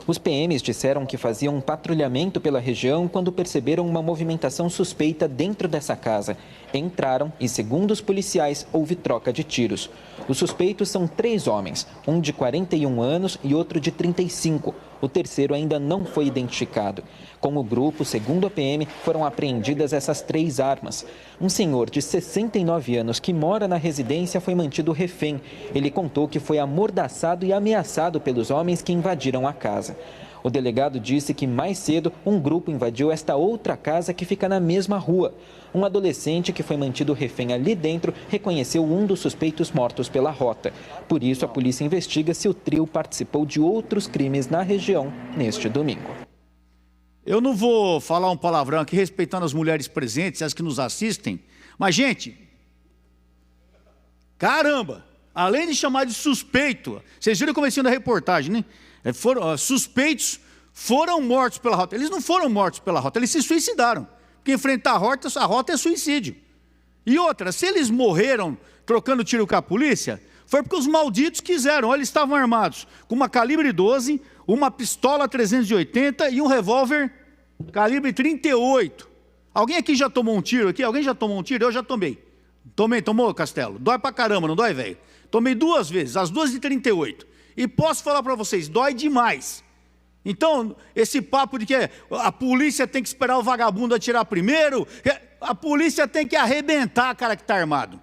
Os PMs disseram que faziam um patrulhamento pela região quando perceberam uma movimentação suspeita dentro dessa casa. Entraram e, segundo os policiais, houve troca de tiros. Os suspeitos são 3 homens, um de 41 anos e outro de 35. O terceiro ainda não foi identificado. Com o grupo, segundo a PM, foram apreendidas essas 3 armas. Um senhor de 69 anos que mora na residência foi mantido refém. Ele contou que foi amordaçado e ameaçado pelos homens que invadiram a casa. O delegado disse que mais cedo um grupo invadiu esta outra casa que fica na mesma rua. Um adolescente que foi mantido refém ali dentro reconheceu um dos suspeitos mortos pela Rota. Por isso, a polícia investiga se o trio participou de outros crimes na região neste domingo. Eu não vou falar um palavrão aqui, respeitando as mulheres presentes, as que nos assistem, mas, gente, caramba, além de chamar de suspeito, vocês viram o comecinho da reportagem, né? Suspeitos foram mortos pela Rota. Eles não foram mortos pela Rota, eles se suicidaram. Porque enfrentar a Rota é suicídio. E outra, se eles morreram trocando tiro com a polícia, foi porque os malditos quiseram. Eles estavam armados com uma calibre 12, uma pistola 380 e um revólver Calibre 38. Alguém aqui já tomou um tiro aqui? Alguém já tomou um tiro? Eu já tomei. Tomou, Castelo? Dói pra caramba, não dói, velho? Tomei 2 vezes, as 2 de 38. E posso falar para vocês, dói demais. Então, esse papo de que a polícia tem que esperar o vagabundo atirar primeiro, a polícia tem que arrebentar cara que está armado.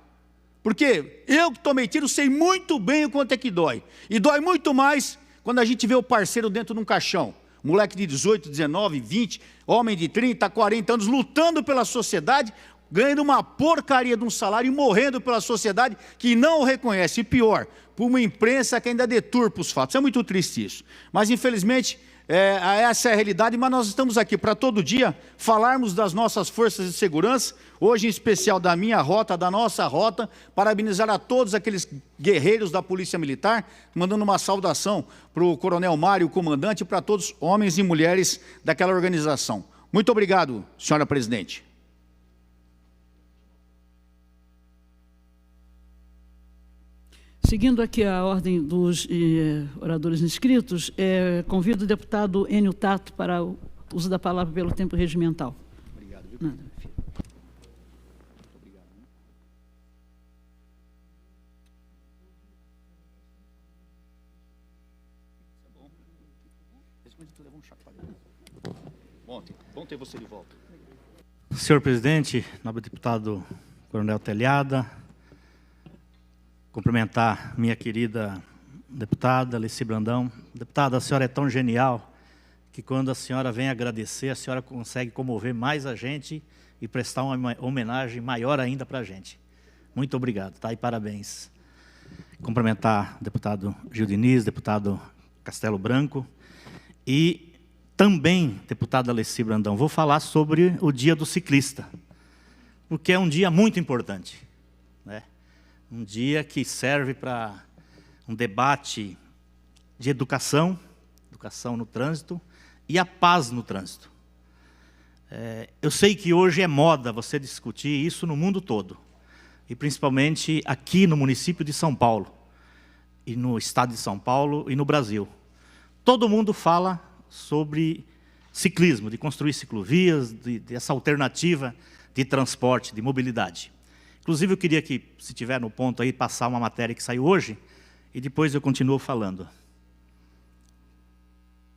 Porque eu que tomei tiro sei muito bem o quanto é que dói. E dói muito mais quando a gente vê o parceiro dentro de um caixão. Moleque de 18, 19, 20, homem de 30, 40 anos, lutando pela sociedade, ganhando uma porcaria de um salário e morrendo pela sociedade que não o reconhece. E pior, por uma imprensa que ainda deturpa os fatos. É muito triste isso. Mas, infelizmente, essa é a realidade, mas nós estamos aqui para todo dia falarmos das nossas forças de segurança, hoje em especial da minha rota, da nossa rota, parabenizar a todos aqueles guerreiros da Polícia Militar, mandando uma saudação para o Coronel Mário, o comandante, e para todos homens e mulheres daquela organização. Muito obrigado, senhora presidente. Seguindo aqui a ordem dos oradores inscritos, convido o deputado Enio Tato para o uso da palavra pelo tempo regimental. Obrigado. Nada. Bom ter você de volta. Senhor presidente, nobre deputado Coronel Telhada, cumprimentar minha querida deputada Alessi Brandão. Deputada, a senhora é tão genial que quando a senhora vem agradecer, a senhora consegue comover mais a gente e prestar uma homenagem maior ainda para a gente. Muito obrigado, tá? E parabéns. Cumprimentar o deputado Gil Diniz, deputado Castelo Branco e também, deputada Alessi Brandão, vou falar sobre o Dia do Ciclista, porque é um dia muito importante, né? Um dia que serve para um debate de educação no trânsito e a paz no trânsito. Eu sei que hoje é moda você discutir isso no mundo todo, e principalmente aqui no município de São Paulo, e no estado de São Paulo e no Brasil. Todo mundo fala sobre ciclismo, de construir ciclovias, dessa alternativa de transporte, de mobilidade. Inclusive, eu queria que, se tiver no ponto aí, passar uma matéria que saiu hoje, e depois eu continuo falando.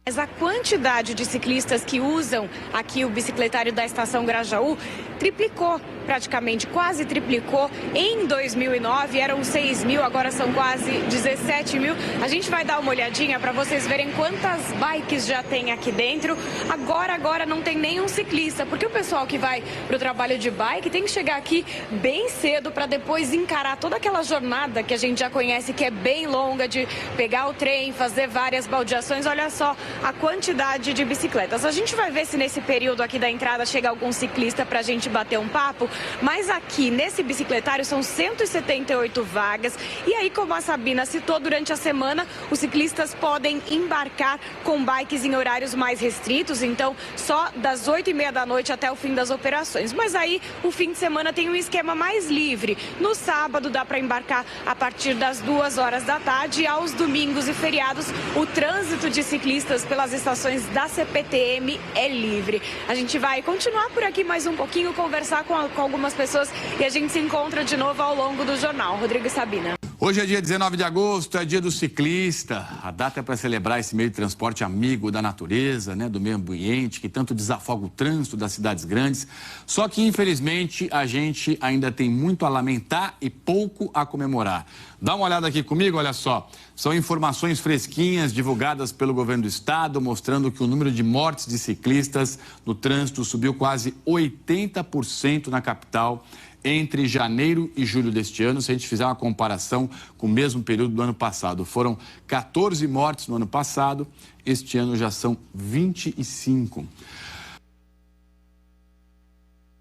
Mas a quantidade de ciclistas que usam aqui o bicicletário da Estação Grajaú triplicou, praticamente, quase triplicou. Em 2009 eram 6 mil, agora são quase 17 mil. A gente vai dar uma olhadinha para vocês verem quantas bikes já tem aqui dentro. Agora não tem nenhum ciclista, porque o pessoal que vai para o trabalho de bike tem que chegar aqui bem cedo para depois encarar toda aquela jornada que a gente já conhece, que é bem longa, de pegar o trem, fazer várias baldeações. Olha só a quantidade de bicicletas. A gente vai ver se nesse período aqui da entrada chega algum ciclista para a gente bater um papo, mas aqui nesse bicicletário são 178 vagas, e aí, como a Sabina citou, durante a semana os ciclistas podem embarcar com bikes em horários mais restritos, então só das 8h30 da noite até o fim das operações. Mas aí o fim de semana tem um esquema mais livre. No sábado dá para embarcar a partir das 2h da tarde, e aos domingos e feriados o trânsito de ciclistas pelas estações da CPTM é livre. A gente vai continuar por aqui mais um pouquinho, conversar com algumas pessoas, e a gente se encontra de novo ao longo do jornal. Rodrigo e Sabina. Hoje é dia 19 de agosto, é dia do ciclista. A data é para celebrar esse meio de transporte amigo da natureza, né, do meio ambiente, que tanto desafoga o trânsito das cidades grandes. Só que, infelizmente, a gente ainda tem muito a lamentar e pouco a comemorar. Dá uma olhada aqui comigo, olha só. São informações fresquinhas divulgadas pelo governo do estado, mostrando que o número de mortes de ciclistas no trânsito subiu quase 80% na capital entre janeiro e julho deste ano. Se a gente fizer uma comparação com o mesmo período do ano passado, foram 14 mortes no ano passado, este ano já são 25.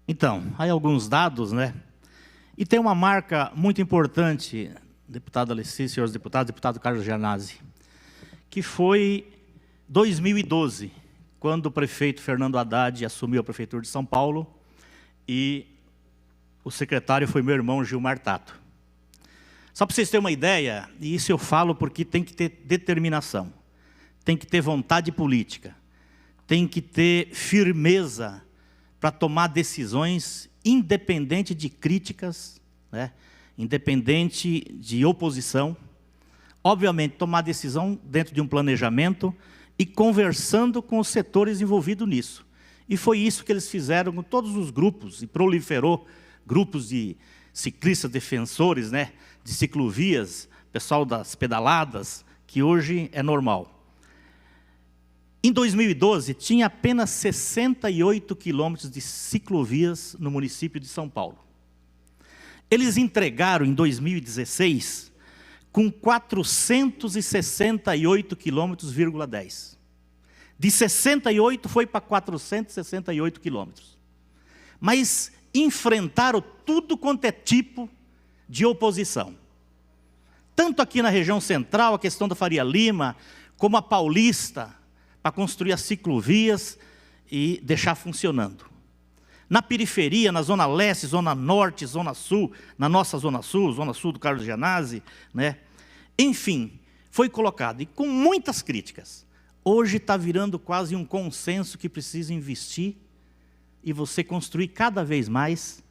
Então, aí alguns dados, né? E tem uma marca muito importante, deputado Alessi, senhores deputados, deputado Carlos Gianazzi, que foi 2012, quando o prefeito Fernando Haddad assumiu a prefeitura de São Paulo, e o secretário foi meu irmão Gilmar Tato. Só para vocês terem uma ideia, e isso eu falo porque tem que ter determinação, tem que ter vontade política, tem que ter firmeza para tomar decisões independente de críticas, né? Independente de oposição. Obviamente, tomar decisão dentro de um planejamento e conversando com os setores envolvidos nisso. E foi isso que eles fizeram com todos os grupos, e proliferou grupos de ciclistas defensores, né, de ciclovias, pessoal das pedaladas, que hoje é normal. Em 2012, tinha apenas 68 quilômetros de ciclovias no município de São Paulo. Eles entregaram, em 2016, com 468 quilômetros,10. De 68 foi para 468 quilômetros. Mas enfrentaram tudo quanto é tipo de oposição. Tanto aqui na região central, a questão da Faria Lima, como a Paulista, para construir as ciclovias e deixar funcionando. Na periferia, na Zona Leste, Zona Norte, Zona Sul, na nossa Zona Sul do Carlos Gianazzi, né? Enfim, foi colocado, e com muitas críticas. Hoje está virando quase um consenso que precisa investir e você construir cada vez mais,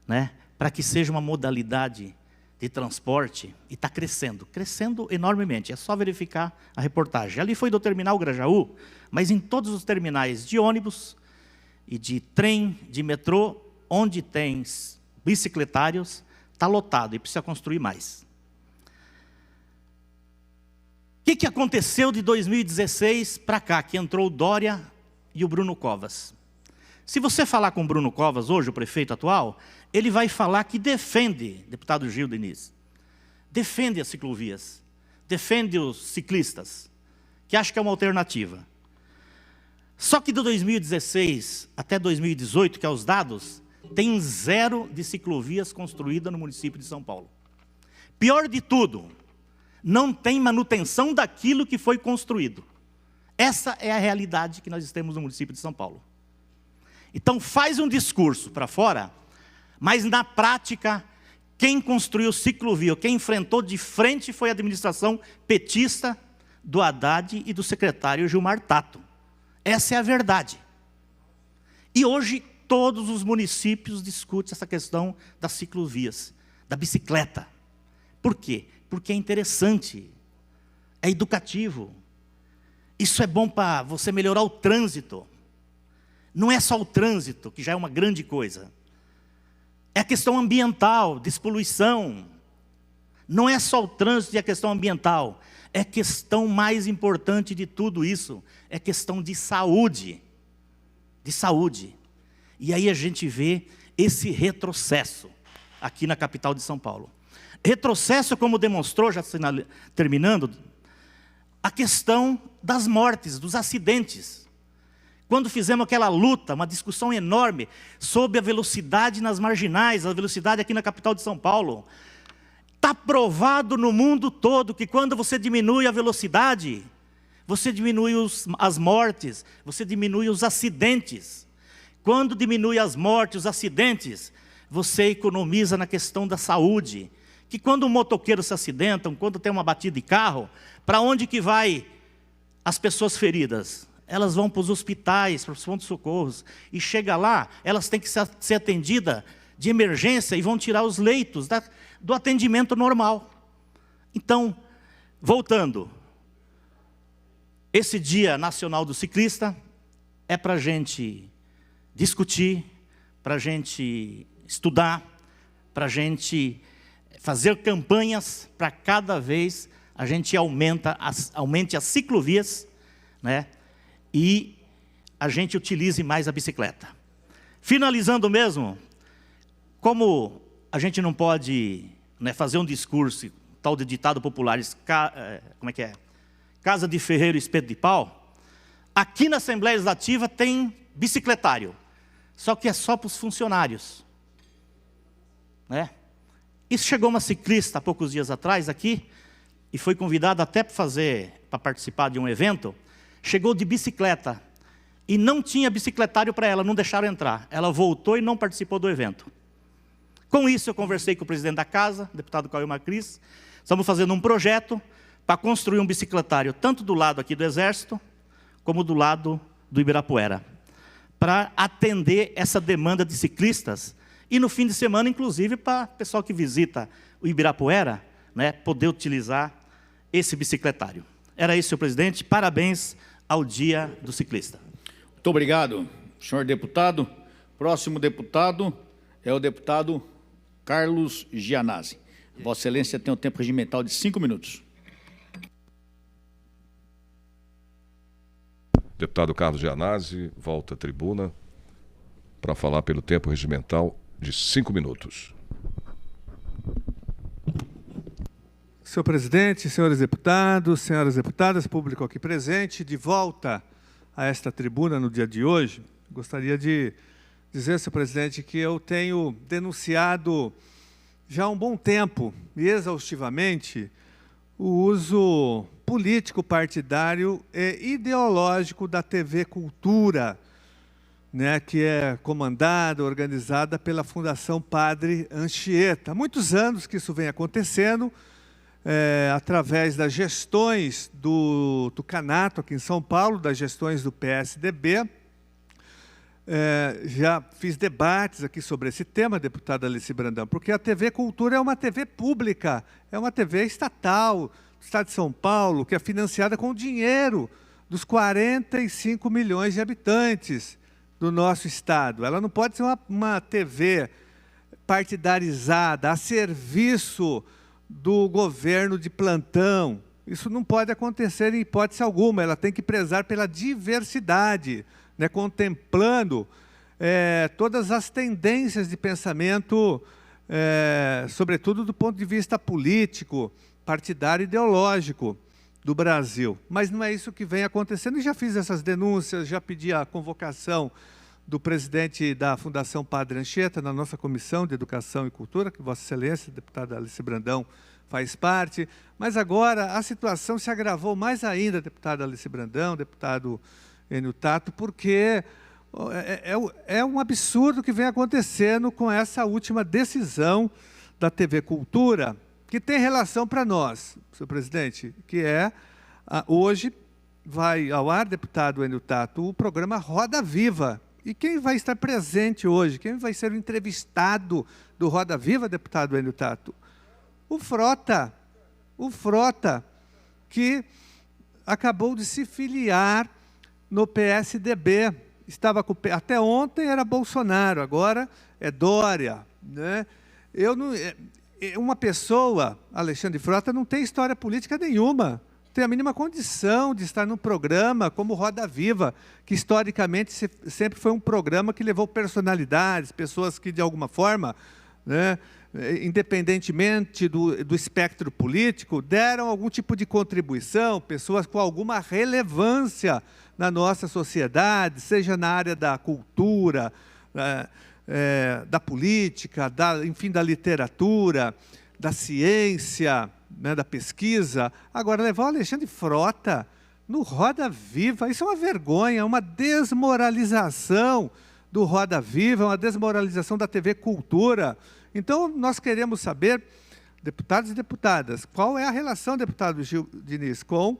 né, para que seja uma modalidade de transporte, e está crescendo enormemente. É só verificar a reportagem. Ali foi do terminal Grajaú, mas em todos os terminais de ônibus e de trem, de metrô, onde tem bicicletários, está lotado e precisa construir mais. O que aconteceu de 2016 para cá, que entrou o Dória e o Bruno Covas? Se você falar com o Bruno Covas, hoje, o prefeito atual, ele vai falar que defende, deputado Gil Diniz, defende as ciclovias, defende os ciclistas, que acha que é uma alternativa. Só que de 2016 até 2018, que é os dados, tem 0 de ciclovias construídas no município de São Paulo. Pior de tudo, não tem manutenção daquilo que foi construído. Essa é a realidade que nós temos no município de São Paulo. Então faz um discurso para fora, mas na prática, quem construiu ciclovia, quem enfrentou de frente foi a administração petista do Haddad e do secretário Gilmar Tato. Essa é a verdade. E hoje todos os municípios discutem essa questão das ciclovias, da bicicleta. Por quê? Porque é interessante, é educativo. Isso é bom para você melhorar o trânsito. Não é só o trânsito, que já é uma grande coisa. É a questão ambiental, despoluição. Não é só o trânsito e a questão ambiental. É a questão mais importante de tudo isso. É questão de saúde. De saúde. E aí a gente vê esse retrocesso aqui na capital de São Paulo. Retrocesso, como demonstrou, já terminando, a questão das mortes, dos acidentes. Quando fizemos aquela luta, uma discussão enorme sobre a velocidade nas marginais, a velocidade aqui na capital de São Paulo, está provado no mundo todo que quando você diminui a velocidade, você diminui as mortes, você diminui os acidentes. Quando diminui as mortes, os acidentes, você economiza na questão da saúde. Que quando um motoqueiro se acidenta, quando tem uma batida de carro, para onde que vai as pessoas feridas? Elas vão para os hospitais, para os pronto-socorros, e chega lá, elas têm que ser atendidas de emergência e vão tirar os leitos do atendimento normal. Então, voltando, esse Dia Nacional do Ciclista é para a gente discutir, para a gente estudar, para a gente fazer campanhas para cada vez a gente aumente as ciclovias, né? E a gente utilize mais a bicicleta. Finalizando mesmo, como a gente não pode, né, fazer um discurso, tal de ditado popular, como é que é? Casa de ferreiro, espeto de pau. Aqui na Assembleia Legislativa tem bicicletário, só que é só para os funcionários, né? E chegou uma ciclista há poucos dias atrás aqui, e foi convidada até para participar de um evento, chegou de bicicleta, e não tinha bicicletário para ela, não deixaram entrar. Ela voltou e não participou do evento. Com isso, eu conversei com o presidente da casa, o deputado Cauê Macris, estamos fazendo um projeto para construir um bicicletário, tanto do lado aqui do Exército, como do lado do Ibirapuera, para atender essa demanda de ciclistas e, no fim de semana, inclusive, para o pessoal que visita o Ibirapuera, né, poder utilizar esse bicicletário. Era isso, senhor presidente. Parabéns ao Dia do Ciclista. Muito obrigado, senhor deputado. Próximo deputado é o deputado Carlos Gianazzi. Vossa Excelência tem um tempo regimental de 5 minutos. Deputado Carlos Gianazzi volta à tribuna para falar pelo tempo regimental de 5 minutos. Senhor presidente, senhores deputados, senhoras deputadas, público aqui presente, de volta a esta tribuna no dia de hoje, gostaria de dizer, senhor presidente, que eu tenho denunciado já há um bom tempo e exaustivamente o uso político, partidário e ideológico da TV Cultura, né, que é comandada, organizada pela Fundação Padre Anchieta. Há muitos anos que isso vem acontecendo, através das gestões do Tucanato, aqui em São Paulo, das gestões do PSDB. Já fiz debates aqui sobre esse tema, deputada Alice Brandão, porque a TV Cultura é uma TV pública, é uma TV estatal do Estado de São Paulo, que é financiada com o dinheiro dos 45 milhões de habitantes do nosso Estado. Ela não pode ser uma TV partidarizada, a serviço do governo de plantão. Isso não pode acontecer em hipótese alguma, ela tem que prezar pela diversidade, né, contemplando todas as tendências de pensamento, sobretudo do ponto de vista político, partidário e ideológico do Brasil. Mas não é isso que vem acontecendo, e já fiz essas denúncias, já pedi a convocação do presidente da Fundação Padre Anchieta na nossa Comissão de Educação e Cultura, que Vossa Excelência, a deputada Alice Brandão, faz parte. Mas agora a situação se agravou mais ainda, deputada Alice Brandão, deputado Enio Tato, porque é um absurdo que vem acontecendo com essa última decisão da TV Cultura, que tem relação para nós, senhor presidente, que hoje vai ao ar, deputado Enio Tato, o programa Roda Viva. E quem vai estar presente hoje? Quem vai ser o entrevistado do Roda Viva, deputado Enio Tato? O Frota, que acabou de se filiar no PSDB. Até ontem era Bolsonaro, agora é Dória, né? Uma pessoa, Alexandre Frota, não tem história política nenhuma, tem a mínima condição de estar num programa como Roda Viva, que historicamente sempre foi um programa que levou personalidades, pessoas que de alguma forma, né, independentemente do espectro político, deram algum tipo de contribuição, pessoas com alguma relevância na nossa sociedade, seja na área da cultura, da política, enfim, da literatura, da ciência, né, da pesquisa. Agora, levar o Alexandre Frota no Roda Viva, isso é uma vergonha, uma desmoralização do Roda Viva, uma desmoralização da TV Cultura. Então, nós queremos saber, deputados e deputadas, qual é a relação, deputado Gil Diniz, com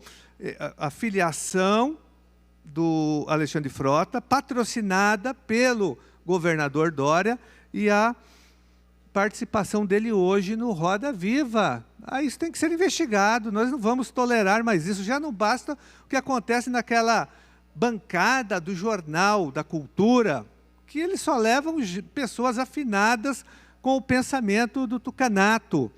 a filiação do Alexandre Frota, patrocinada pelo governador Dória, e a participação dele hoje no Roda Viva. Isso tem que ser investigado, nós não vamos tolerar mais isso. Já não basta o que acontece naquela bancada do Jornal da Cultura, que eles só levam pessoas afinadas com o pensamento do tucanato,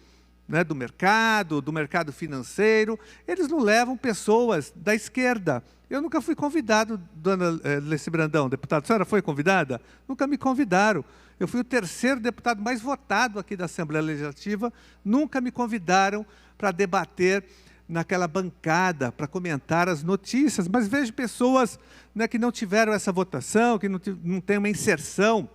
né, do mercado financeiro. Eles não levam pessoas da esquerda. Eu nunca fui convidado, dona Alice Brandão, deputada, a senhora foi convidada? Nunca me convidaram. Eu fui o terceiro deputado mais votado aqui da Assembleia Legislativa, nunca me convidaram para debater naquela bancada, para comentar as notícias, mas vejo pessoas, né, que não tiveram essa votação, que não têm uma inserção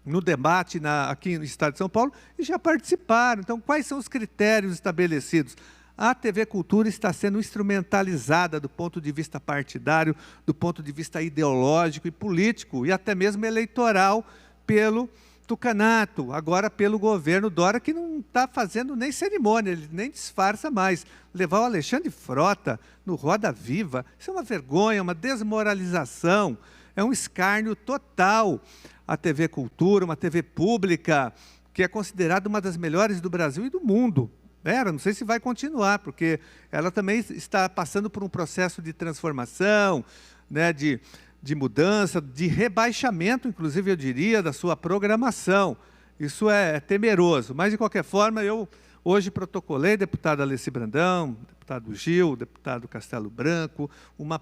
no debate aqui no Estado de São Paulo, e já participaram. Então, quais são os critérios estabelecidos? A TV Cultura está sendo instrumentalizada do ponto de vista partidário, do ponto de vista ideológico e político, e até mesmo eleitoral, pelo Tucanato, agora pelo governo Dória, que não está fazendo nem cerimônia, ele nem disfarça mais. Levar o Alexandre Frota no Roda Viva, isso é uma vergonha, uma desmoralização, é um escárnio total. A TV Cultura, uma TV pública, que é considerada uma das melhores do Brasil e do mundo. Não sei se vai continuar, porque ela também está passando por um processo de transformação, né, de mudança, de rebaixamento, inclusive, eu diria, da sua programação. Isso é temeroso. Mas, de qualquer forma, eu hoje protocolei, deputado Alessi Brandão, deputado Gil, deputado Castelo Branco, uma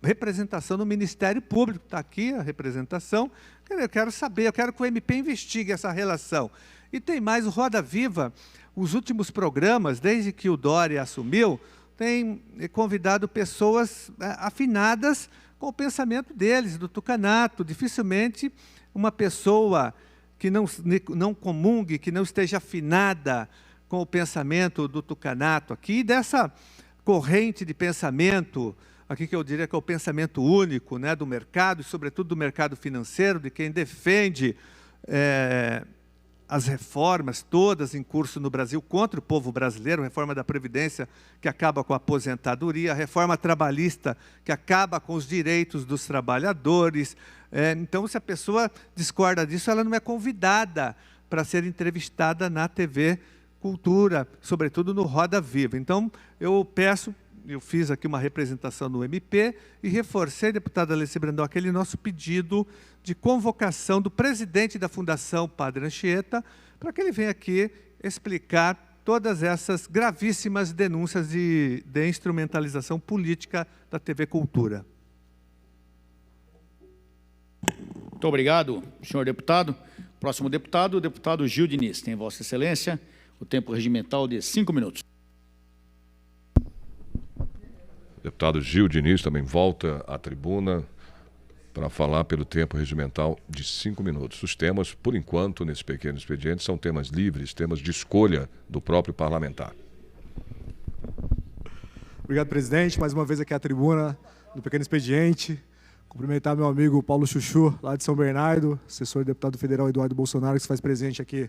representação no Ministério Público. Está aqui a representação. Eu quero saber, eu quero que o MP investigue essa relação. E tem mais, o Roda Viva, os últimos programas, desde que o Dória assumiu, tem convidado pessoas afinadas com o pensamento deles, do Tucanato. Dificilmente uma pessoa que não comungue, que não esteja afinada com o pensamento do Tucanato aqui, dessa corrente de pensamento, aqui que eu diria que é o pensamento único, né, do mercado, e sobretudo do mercado financeiro, de quem defende as reformas todas em curso no Brasil contra o povo brasileiro, a reforma da Previdência que acaba com a aposentadoria, a reforma trabalhista que acaba com os direitos dos trabalhadores. Então, se a pessoa discorda disso, ela não é convidada para ser entrevistada na TV Cultura, sobretudo no Roda Viva. Então, eu fiz aqui uma representação no MP e reforcei, deputada Alessi Brandão, aquele nosso pedido de convocação do presidente da Fundação Padre Anchieta, para que ele venha aqui explicar todas essas gravíssimas denúncias de instrumentalização política da TV Cultura. Muito obrigado, senhor deputado. Próximo deputado, o deputado Gil Diniz. Tem Vossa Excelência o tempo regimental de 5 minutos. Deputado Gil Diniz também volta à tribuna para falar pelo tempo regimental de 5 minutos. Os temas, por enquanto, nesse pequeno expediente, são temas livres, temas de escolha do próprio parlamentar. Obrigado, presidente. Mais uma vez aqui à tribuna do pequeno expediente. Cumprimentar meu amigo Paulo Chuchu, lá de São Bernardo, assessor do deputado federal Eduardo Bolsonaro, que se faz presente aqui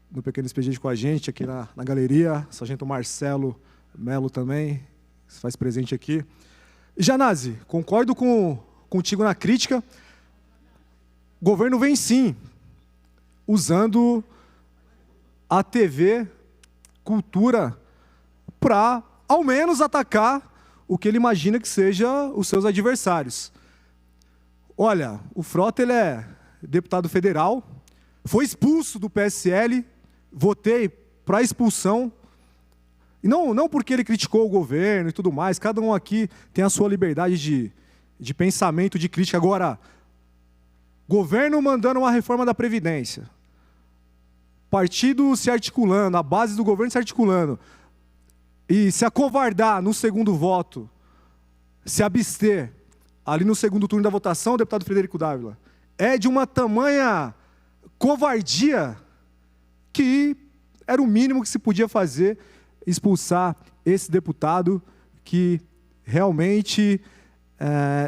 no pequeno expediente com a gente, aqui na galeria. Sargento Marcelo Melo também se faz presente aqui. E Janazzi, concordo contigo na crítica. O governo vem sim usando a TV Cultura para, ao menos, atacar o que ele imagina que seja os seus adversários. Olha, o Frota, ele é deputado federal, foi expulso do PSL, votei para expulsão. E não porque ele criticou o governo e tudo mais, cada um aqui tem a sua liberdade de pensamento, de crítica. Agora, governo mandando uma reforma da Previdência, partido se articulando, a base do governo se articulando, e se acovardar no segundo voto, se abster ali no segundo turno da votação, o deputado Frederico Dávila, é de uma tamanha covardia que era o mínimo que se podia fazer, expulsar esse deputado que realmente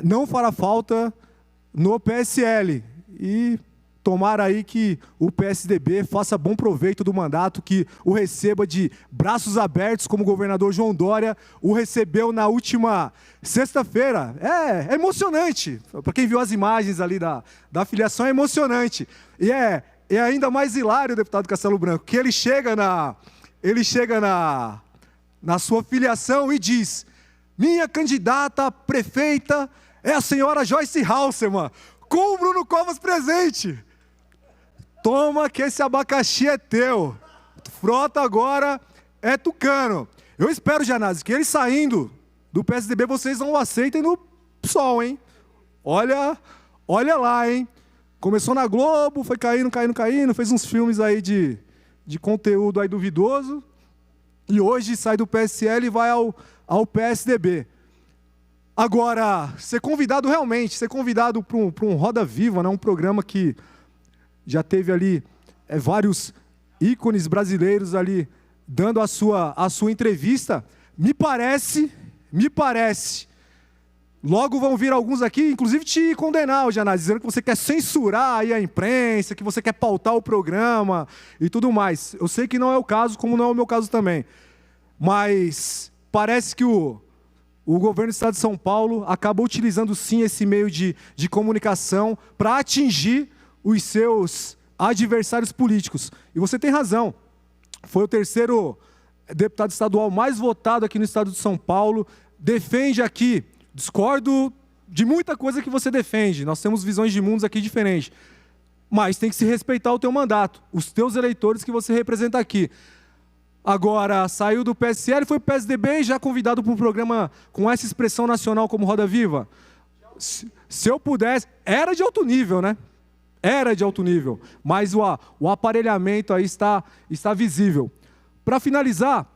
não fará falta no PSL. E tomara aí que o PSDB faça bom proveito do mandato, que o receba de braços abertos, como o governador João Dória o recebeu na última sexta-feira. É emocionante. Para quem viu as imagens ali da filiação, é emocionante. E é ainda mais hilário, deputado Castelo Branco, que ele chega na sua filiação e diz: minha candidata a prefeita é a senhora Joyce Halseman, com o Bruno Covas presente. Toma que esse abacaxi é teu. Frota agora é tucano. Eu espero, Janazzi, que ele saindo do PSDB, vocês não o aceitem no PSOL, hein? Olha lá, hein? Começou na Globo, foi caindo, fez uns filmes aí de conteúdo aí duvidoso, e hoje sai do PSL e vai ao PSDB. Agora, ser convidado para um Roda Viva, né, um programa que já teve ali vários ícones brasileiros ali dando a sua entrevista, me parece, Logo vão vir alguns aqui, inclusive te condenar, Janás, dizendo que você quer censurar aí a imprensa, que você quer pautar o programa e tudo mais. Eu sei que não é o caso, como não é o meu caso também. Mas parece que o governo do Estado de São Paulo acaba utilizando sim esse meio de comunicação para atingir os seus adversários políticos. E você tem razão. Foi o terceiro deputado estadual mais votado aqui no Estado de São Paulo. Defende aqui... Discordo de muita coisa que você defende. Nós temos visões de mundos aqui diferentes. Mas tem que se respeitar o teu mandato, os teus eleitores que você representa aqui. Agora, saiu do PSL, foi para o PSDB e já convidado para um programa com essa expressão nacional como Roda Viva. Se eu pudesse... Era de alto nível, né? Era de alto nível. Mas o aparelhamento aí está visível. Para finalizar,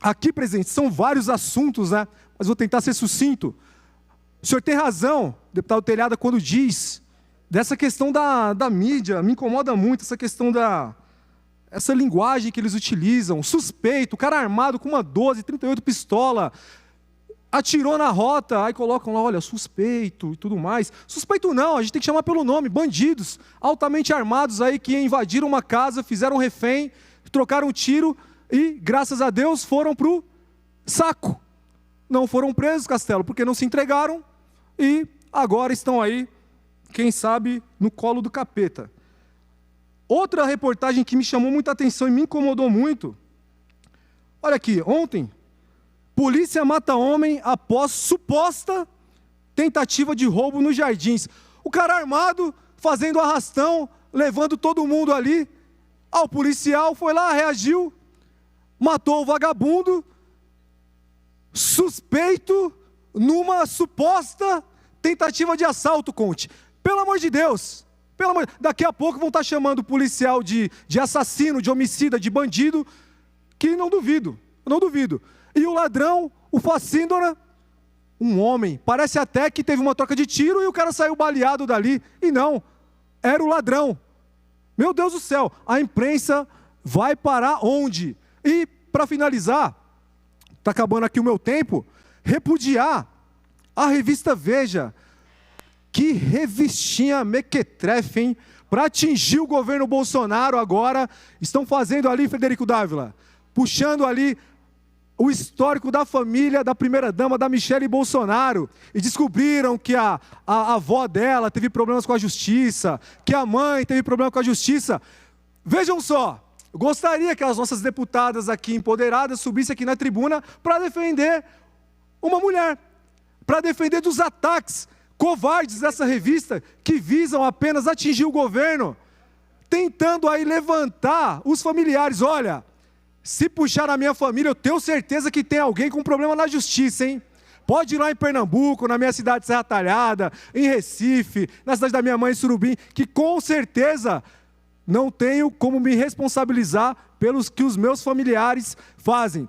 aqui, presidente, são vários assuntos, né? Mas vou tentar ser sucinto. O senhor tem razão, deputado Telhada, quando diz dessa questão da mídia, me incomoda muito essa questão essa linguagem que eles utilizam, suspeito, o cara armado com uma 12, 38 pistola, atirou na rota, aí colocam lá, olha, suspeito e tudo mais. Suspeito não, a gente tem que chamar pelo nome, bandidos, altamente armados aí que invadiram uma casa, fizeram refém, trocaram um tiro e, graças a Deus, foram pro saco. Não foram presos, Castelo, porque não se entregaram e agora estão aí, quem sabe, no colo do capeta. Outra reportagem que me chamou muita atenção e me incomodou muito. Olha aqui, ontem, polícia mata homem após suposta tentativa de roubo nos Jardins. O cara armado, fazendo arrastão, levando todo mundo ali. O policial foi lá, reagiu, matou o vagabundo, suspeito numa suposta tentativa de assalto, Conte. Pelo amor de Deus. Daqui a pouco vão estar chamando o policial de assassino, de homicida, de bandido, que não duvido. E o ladrão, o facíndora, um homem. Parece até que teve uma troca de tiro e o cara saiu baleado dali. E não, era o ladrão. Meu Deus do céu, a imprensa vai parar onde? E, para finalizar, está acabando aqui o meu tempo, repudiar a revista Veja. Que revistinha mequetrefe, hein? Para atingir o governo Bolsonaro agora, estão fazendo ali, Frederico Dávila, puxando ali o histórico da família da primeira-dama, da Michele Bolsonaro, e descobriram que a avó dela teve problemas com a justiça, que a mãe teve problema com a justiça. Vejam só, gostaria que as nossas deputadas aqui empoderadas subissem aqui na tribuna para defender uma mulher, para defender dos ataques covardes dessa revista que visam apenas atingir o governo, tentando aí levantar os familiares. Olha, se puxar a minha família, eu tenho certeza que tem alguém com problema na justiça, hein? Pode ir lá em Pernambuco, na minha cidade de Serra Talhada, em Recife, na cidade da minha mãe, em Surubim, que com certeza não tenho como me responsabilizar pelos que os meus familiares fazem.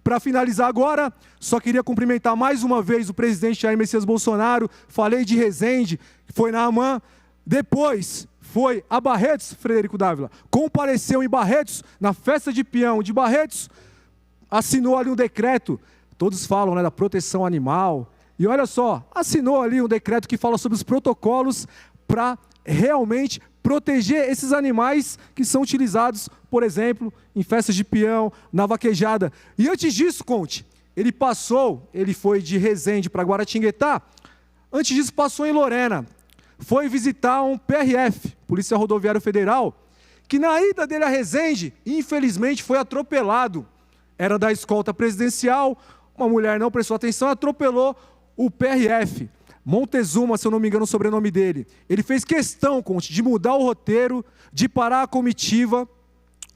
Para finalizar agora, só queria cumprimentar mais uma vez o presidente Jair Messias Bolsonaro. Falei de Resende, foi na AMAN. Depois foi a Barretos, Frederico Dávila. Compareceu em Barretos, na festa de peão de Barretos. Assinou ali um decreto. Todos falam, né, da proteção animal. E olha só, assinou ali um decreto que fala sobre os protocolos para realmente proteger esses animais que são utilizados, por exemplo, em festas de peão, na vaquejada. E antes disso, Conte, ele foi de Resende para Guaratinguetá, antes disso passou em Lorena, foi visitar um PRF, Polícia Rodoviária Federal, que na ida dele a Resende, infelizmente foi atropelado. Era da escolta presidencial, uma mulher não prestou atenção, atropelou o PRF. Montezuma, se eu não me engano o sobrenome dele, ele fez questão, Conte, de mudar o roteiro, de parar a comitiva.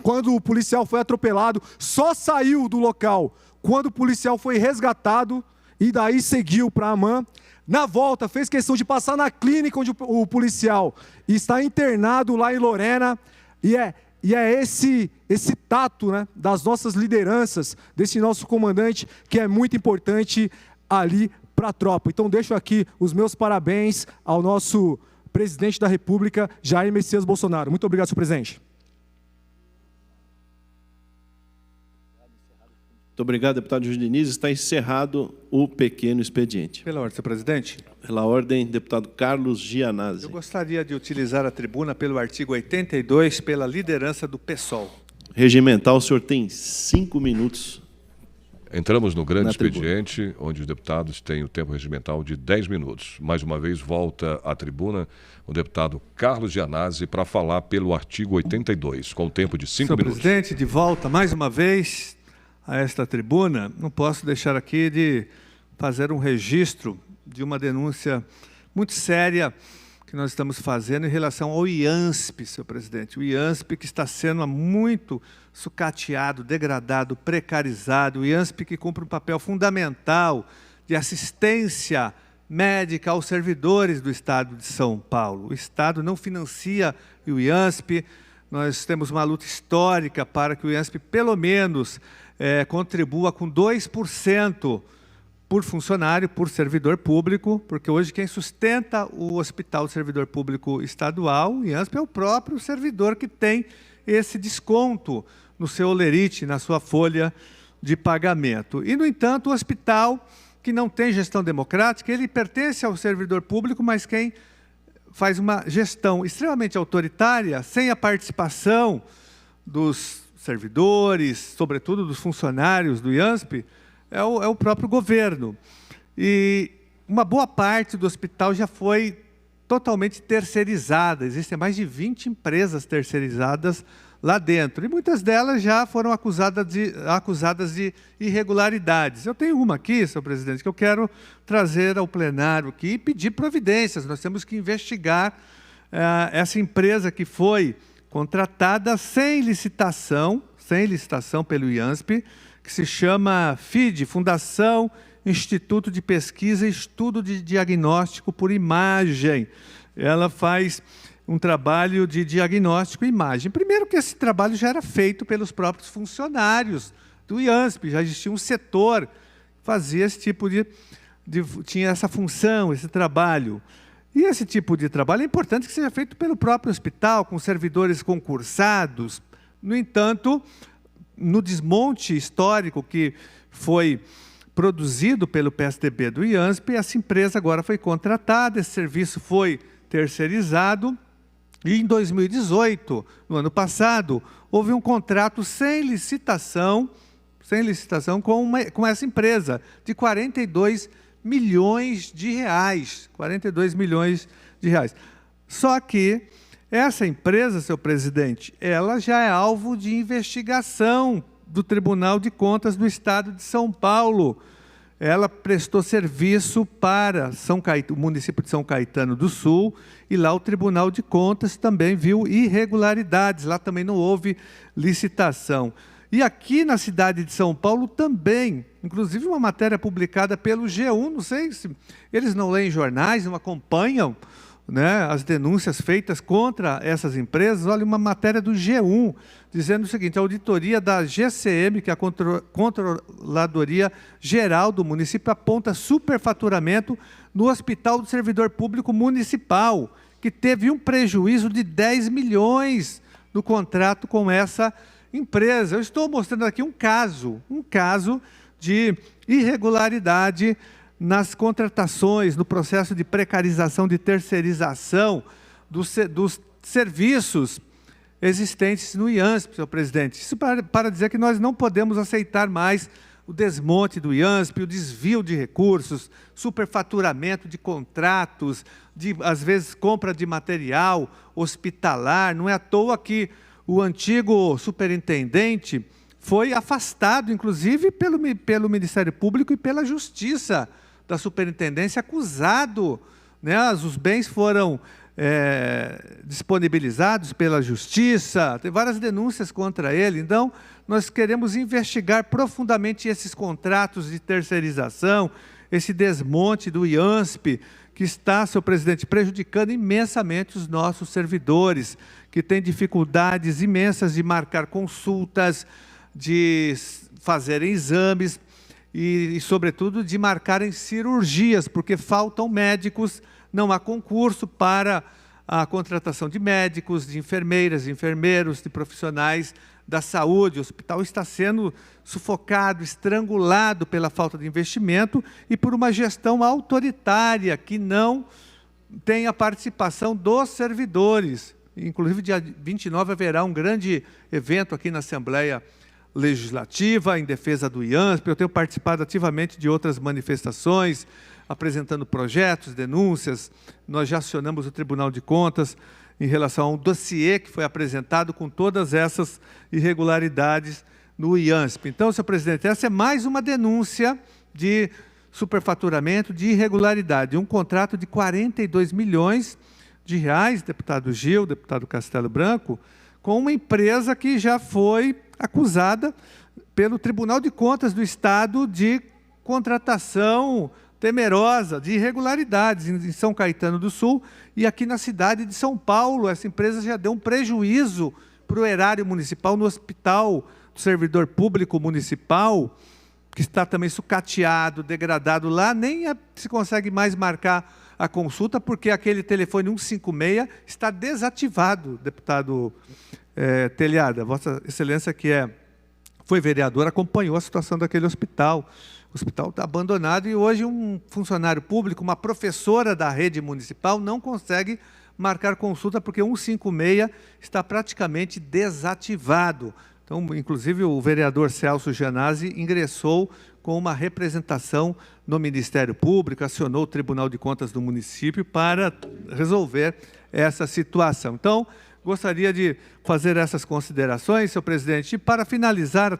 Quando o policial foi atropelado, só saiu do local quando o policial foi resgatado e daí seguiu para a AMAN. Na volta, fez questão de passar na clínica onde o policial está internado lá em Lorena. E é esse tato, né, das nossas lideranças, desse nosso comandante, que é muito importante ali para a tropa. Então deixo aqui os meus parabéns ao nosso presidente da República, Jair Messias Bolsonaro. Muito obrigado, senhor presidente. Muito obrigado, deputado Júlio Diniz. Está encerrado o pequeno expediente. Pela ordem, senhor presidente. Pela ordem, deputado Carlos Gianazzi. Eu gostaria de utilizar a tribuna pelo artigo 82, pela liderança do PSOL. Regimental, o senhor tem 5 minutos. Entramos no grande expediente, onde os deputados têm o tempo regimental de 10 minutos. Mais uma vez, volta à tribuna o deputado Carlos Gianazzi para falar pelo artigo 82, com o tempo de 5 minutos. Senhor presidente, de volta mais uma vez a esta tribuna, não posso deixar aqui de fazer um registro de uma denúncia muito séria que nós estamos fazendo em relação ao IANSP, senhor presidente. O IANSP que está sendo muito sucateado, degradado, precarizado. O IANSP que cumpre um papel fundamental de assistência médica aos servidores do Estado de São Paulo. O Estado não financia o IANSP. Nós temos uma luta histórica para que o IANSP, pelo menos, contribua com 2% por funcionário, por servidor público, porque hoje quem sustenta o Hospital do Servidor Público Estadual, o IANSP, é o próprio servidor que tem esse desconto no seu holerite, na sua folha de pagamento. E, no entanto, o hospital, que não tem gestão democrática, ele pertence ao servidor público, mas quem faz uma gestão extremamente autoritária, sem a participação dos servidores, sobretudo dos funcionários do IANSP, é o próprio governo. E uma boa parte do hospital já foi totalmente terceirizada. Existem mais de 20 empresas terceirizadas lá dentro. E muitas delas já foram acusadas de irregularidades. Eu tenho uma aqui, senhor presidente, que eu quero trazer ao plenário aqui e pedir providências. Nós temos que investigar essa empresa que foi contratada sem licitação pelo IANSP, que se chama FID, Fundação Instituto de Pesquisa e Estudo de Diagnóstico por Imagem. Ela faz um trabalho de diagnóstico e imagem. Primeiro que esse trabalho já era feito pelos próprios funcionários do IANSP, já existia um setor que fazia esse tipo tinha essa função, esse trabalho. E esse tipo de trabalho é importante que seja feito pelo próprio hospital, com servidores concursados. No entanto, no desmonte histórico que foi produzido pelo PSDB do IANSP, essa empresa agora foi contratada, esse serviço foi terceirizado, e em 2018, no ano passado, houve um contrato sem licitação com essa empresa, de 42 milhões de reais. 42 milhões de reais. Só que essa empresa, senhor presidente, ela já é alvo de investigação do Tribunal de Contas do Estado de São Paulo. Ela prestou serviço para o município de São Caetano do Sul, e lá o Tribunal de Contas também viu irregularidades, lá também não houve licitação. E aqui na cidade de São Paulo também, inclusive uma matéria publicada pelo G1, não sei se eles não leem jornais, não acompanham, né, as denúncias feitas contra essas empresas. Olha, uma matéria do G1, dizendo o seguinte: a auditoria da GCM, que é a Controladoria Geral do município, aponta superfaturamento no Hospital do Servidor Público Municipal, que teve um prejuízo de 10 milhões no contrato com essa empresa. Eu estou mostrando aqui um caso de irregularidade nas contratações, no processo de precarização, de terceirização dos serviços existentes no IANSP, senhor presidente. Isso para dizer que nós não podemos aceitar mais o desmonte do IANSP, o desvio de recursos, superfaturamento de contratos, às vezes compra de material hospitalar. Não é à toa que o antigo superintendente foi afastado, inclusive, pelo Ministério Público e pela Justiça da Superintendência, acusado, né? Os bens foram disponibilizados pela Justiça, tem várias denúncias contra ele. Então, nós queremos investigar profundamente esses contratos de terceirização, esse desmonte do IANSP, que está, senhor presidente, prejudicando imensamente os nossos servidores, que têm dificuldades imensas de marcar consultas, de fazerem exames e, sobretudo, de marcarem cirurgias, porque faltam médicos, não há concurso para a contratação de médicos, de enfermeiras, de enfermeiros, de profissionais da saúde. O hospital está sendo sufocado, estrangulado pela falta de investimento e por uma gestão autoritária que não tem a participação dos servidores. Inclusive, dia 29 haverá um grande evento aqui na Assembleia Legislativa em defesa do IANSP. Eu tenho participado ativamente de outras manifestações, apresentando projetos, denúncias. Nós já acionamos o Tribunal de Contas em relação a um dossiê que foi apresentado com todas essas irregularidades no IANSP. Então, senhor presidente, essa é mais uma denúncia de superfaturamento, de irregularidade. Um contrato de 42 milhões de reais, deputado Gil, deputado Castelo Branco, com uma empresa que já foi acusada pelo Tribunal de Contas do Estado de contratação temerosa, de irregularidades em São Caetano do Sul e aqui na cidade de São Paulo. Essa empresa já deu um prejuízo para o erário municipal no hospital do servidor público municipal, que está também sucateado, degradado lá, nem se consegue mais marcar a consulta, porque aquele telefone 156 está desativado, deputado Telhada. Vossa Excelência, que foi vereador, acompanhou a situação daquele hospital. O hospital está abandonado e hoje um funcionário público, uma professora da rede municipal, não consegue marcar consulta porque 156 está praticamente desativado. Então, inclusive, o vereador Celso Gianazzi ingressou com uma representação no Ministério Público, acionou o Tribunal de Contas do município para resolver essa situação. Então, gostaria de fazer essas considerações, senhor presidente. E para finalizar,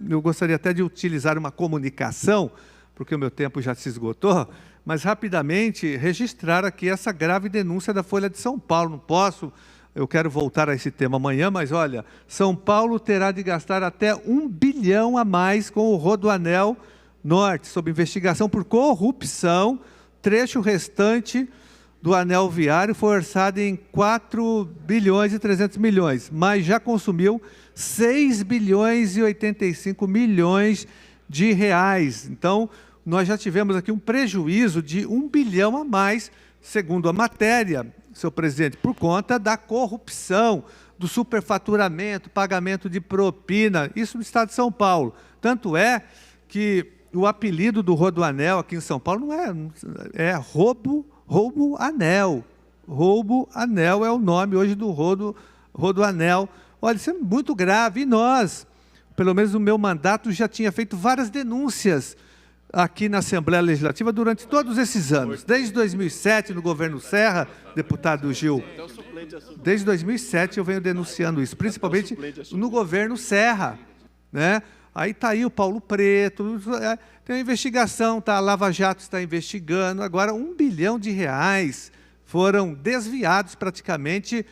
eu gostaria até de utilizar uma comunicação, porque o meu tempo já se esgotou, mas rapidamente registrar aqui essa grave denúncia da Folha de São Paulo. Não posso, eu quero voltar a esse tema amanhã, mas olha, São Paulo terá de gastar até 1 bilhão a mais com o Rodoanel Norte, sob investigação por corrupção. Trecho restante do anel viário foi orçado em 4 bilhões e 300 milhões, mas já consumiu 6 bilhões e 85 milhões de reais. Então, nós já tivemos aqui um prejuízo de 1 bilhão a mais, segundo a matéria, senhor presidente, por conta da corrupção, do superfaturamento, pagamento de propina, isso no estado de São Paulo. Tanto é que o apelido do Rodoanel aqui em São Paulo não é roubo-anel. Roubo-anel é o nome hoje do Rodoanel. Olha, isso é muito grave. E nós, pelo menos no meu mandato, já tinha feito várias denúncias aqui na Assembleia Legislativa durante todos esses anos. Desde 2007, no governo Serra, deputado Gil, desde 2007 eu venho denunciando isso, principalmente no governo Serra, né? Aí está aí o Paulo Preto, tem uma investigação, a Lava Jato está investigando. Agora, 1 bilhão de reais foram desviados praticamente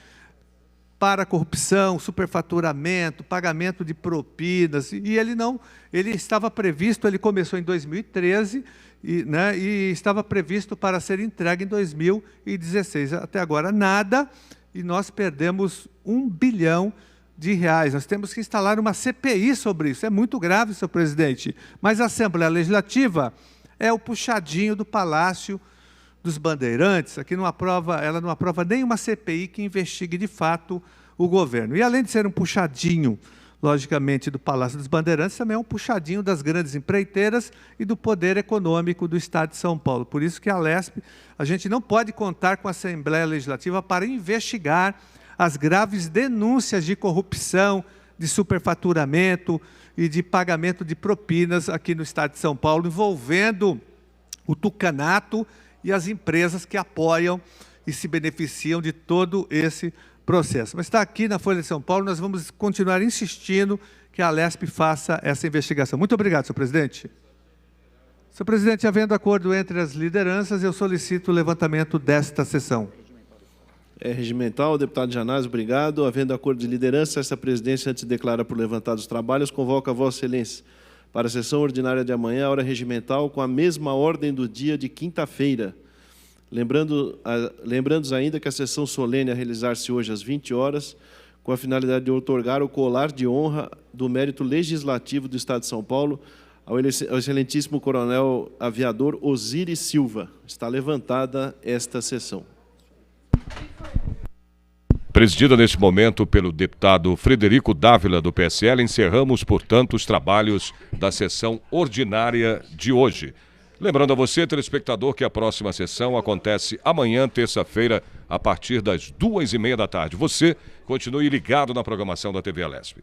para corrupção, superfaturamento, pagamento de propinas. E ele estava previsto, ele começou em 2013, e estava previsto para ser entregue em 2016. Até agora nada, e nós perdemos 1 bilhão de reais. Nós temos que instalar uma CPI sobre isso. É muito grave, senhor presidente. Mas a Assembleia Legislativa é o puxadinho do Palácio dos Bandeirantes. Aqui ela não aprova nenhuma CPI que investigue de fato o governo. E além de ser um puxadinho, logicamente, do Palácio dos Bandeirantes, também é um puxadinho das grandes empreiteiras e do poder econômico do Estado de São Paulo. Por isso que a Lesp, a gente não pode contar com a Assembleia Legislativa para investigar as graves denúncias de corrupção, de superfaturamento e de pagamento de propinas aqui no Estado de São Paulo, envolvendo o tucanato e as empresas que apoiam e se beneficiam de todo esse processo. Mas está aqui na Folha de São Paulo, nós vamos continuar insistindo que a Lesp faça essa investigação. Muito obrigado, senhor presidente. Senhor presidente, havendo acordo entre as lideranças, eu solicito o levantamento desta sessão. É regimental, deputado Gianazzi, obrigado. Havendo acordo de liderança, esta presidência, antes declara por levantados os trabalhos, convoca a Vossa Excelência para a sessão ordinária de amanhã, hora regimental, com a mesma ordem do dia de quinta-feira. Lembrando ainda que a sessão solene a realizar-se hoje às 20 horas, com a finalidade de outorgar o colar de honra do mérito legislativo do Estado de São Paulo ao excelentíssimo coronel aviador Osiris Silva. Está levantada esta sessão. presidida neste momento pelo deputado Frederico Dávila, do PSL. Encerramos, portanto, os trabalhos da sessão ordinária de hoje. Lembrando a você, telespectador, que a próxima sessão acontece amanhã, terça-feira, a partir das 2h30 da tarde. Você continue ligado na programação da TV Alesp.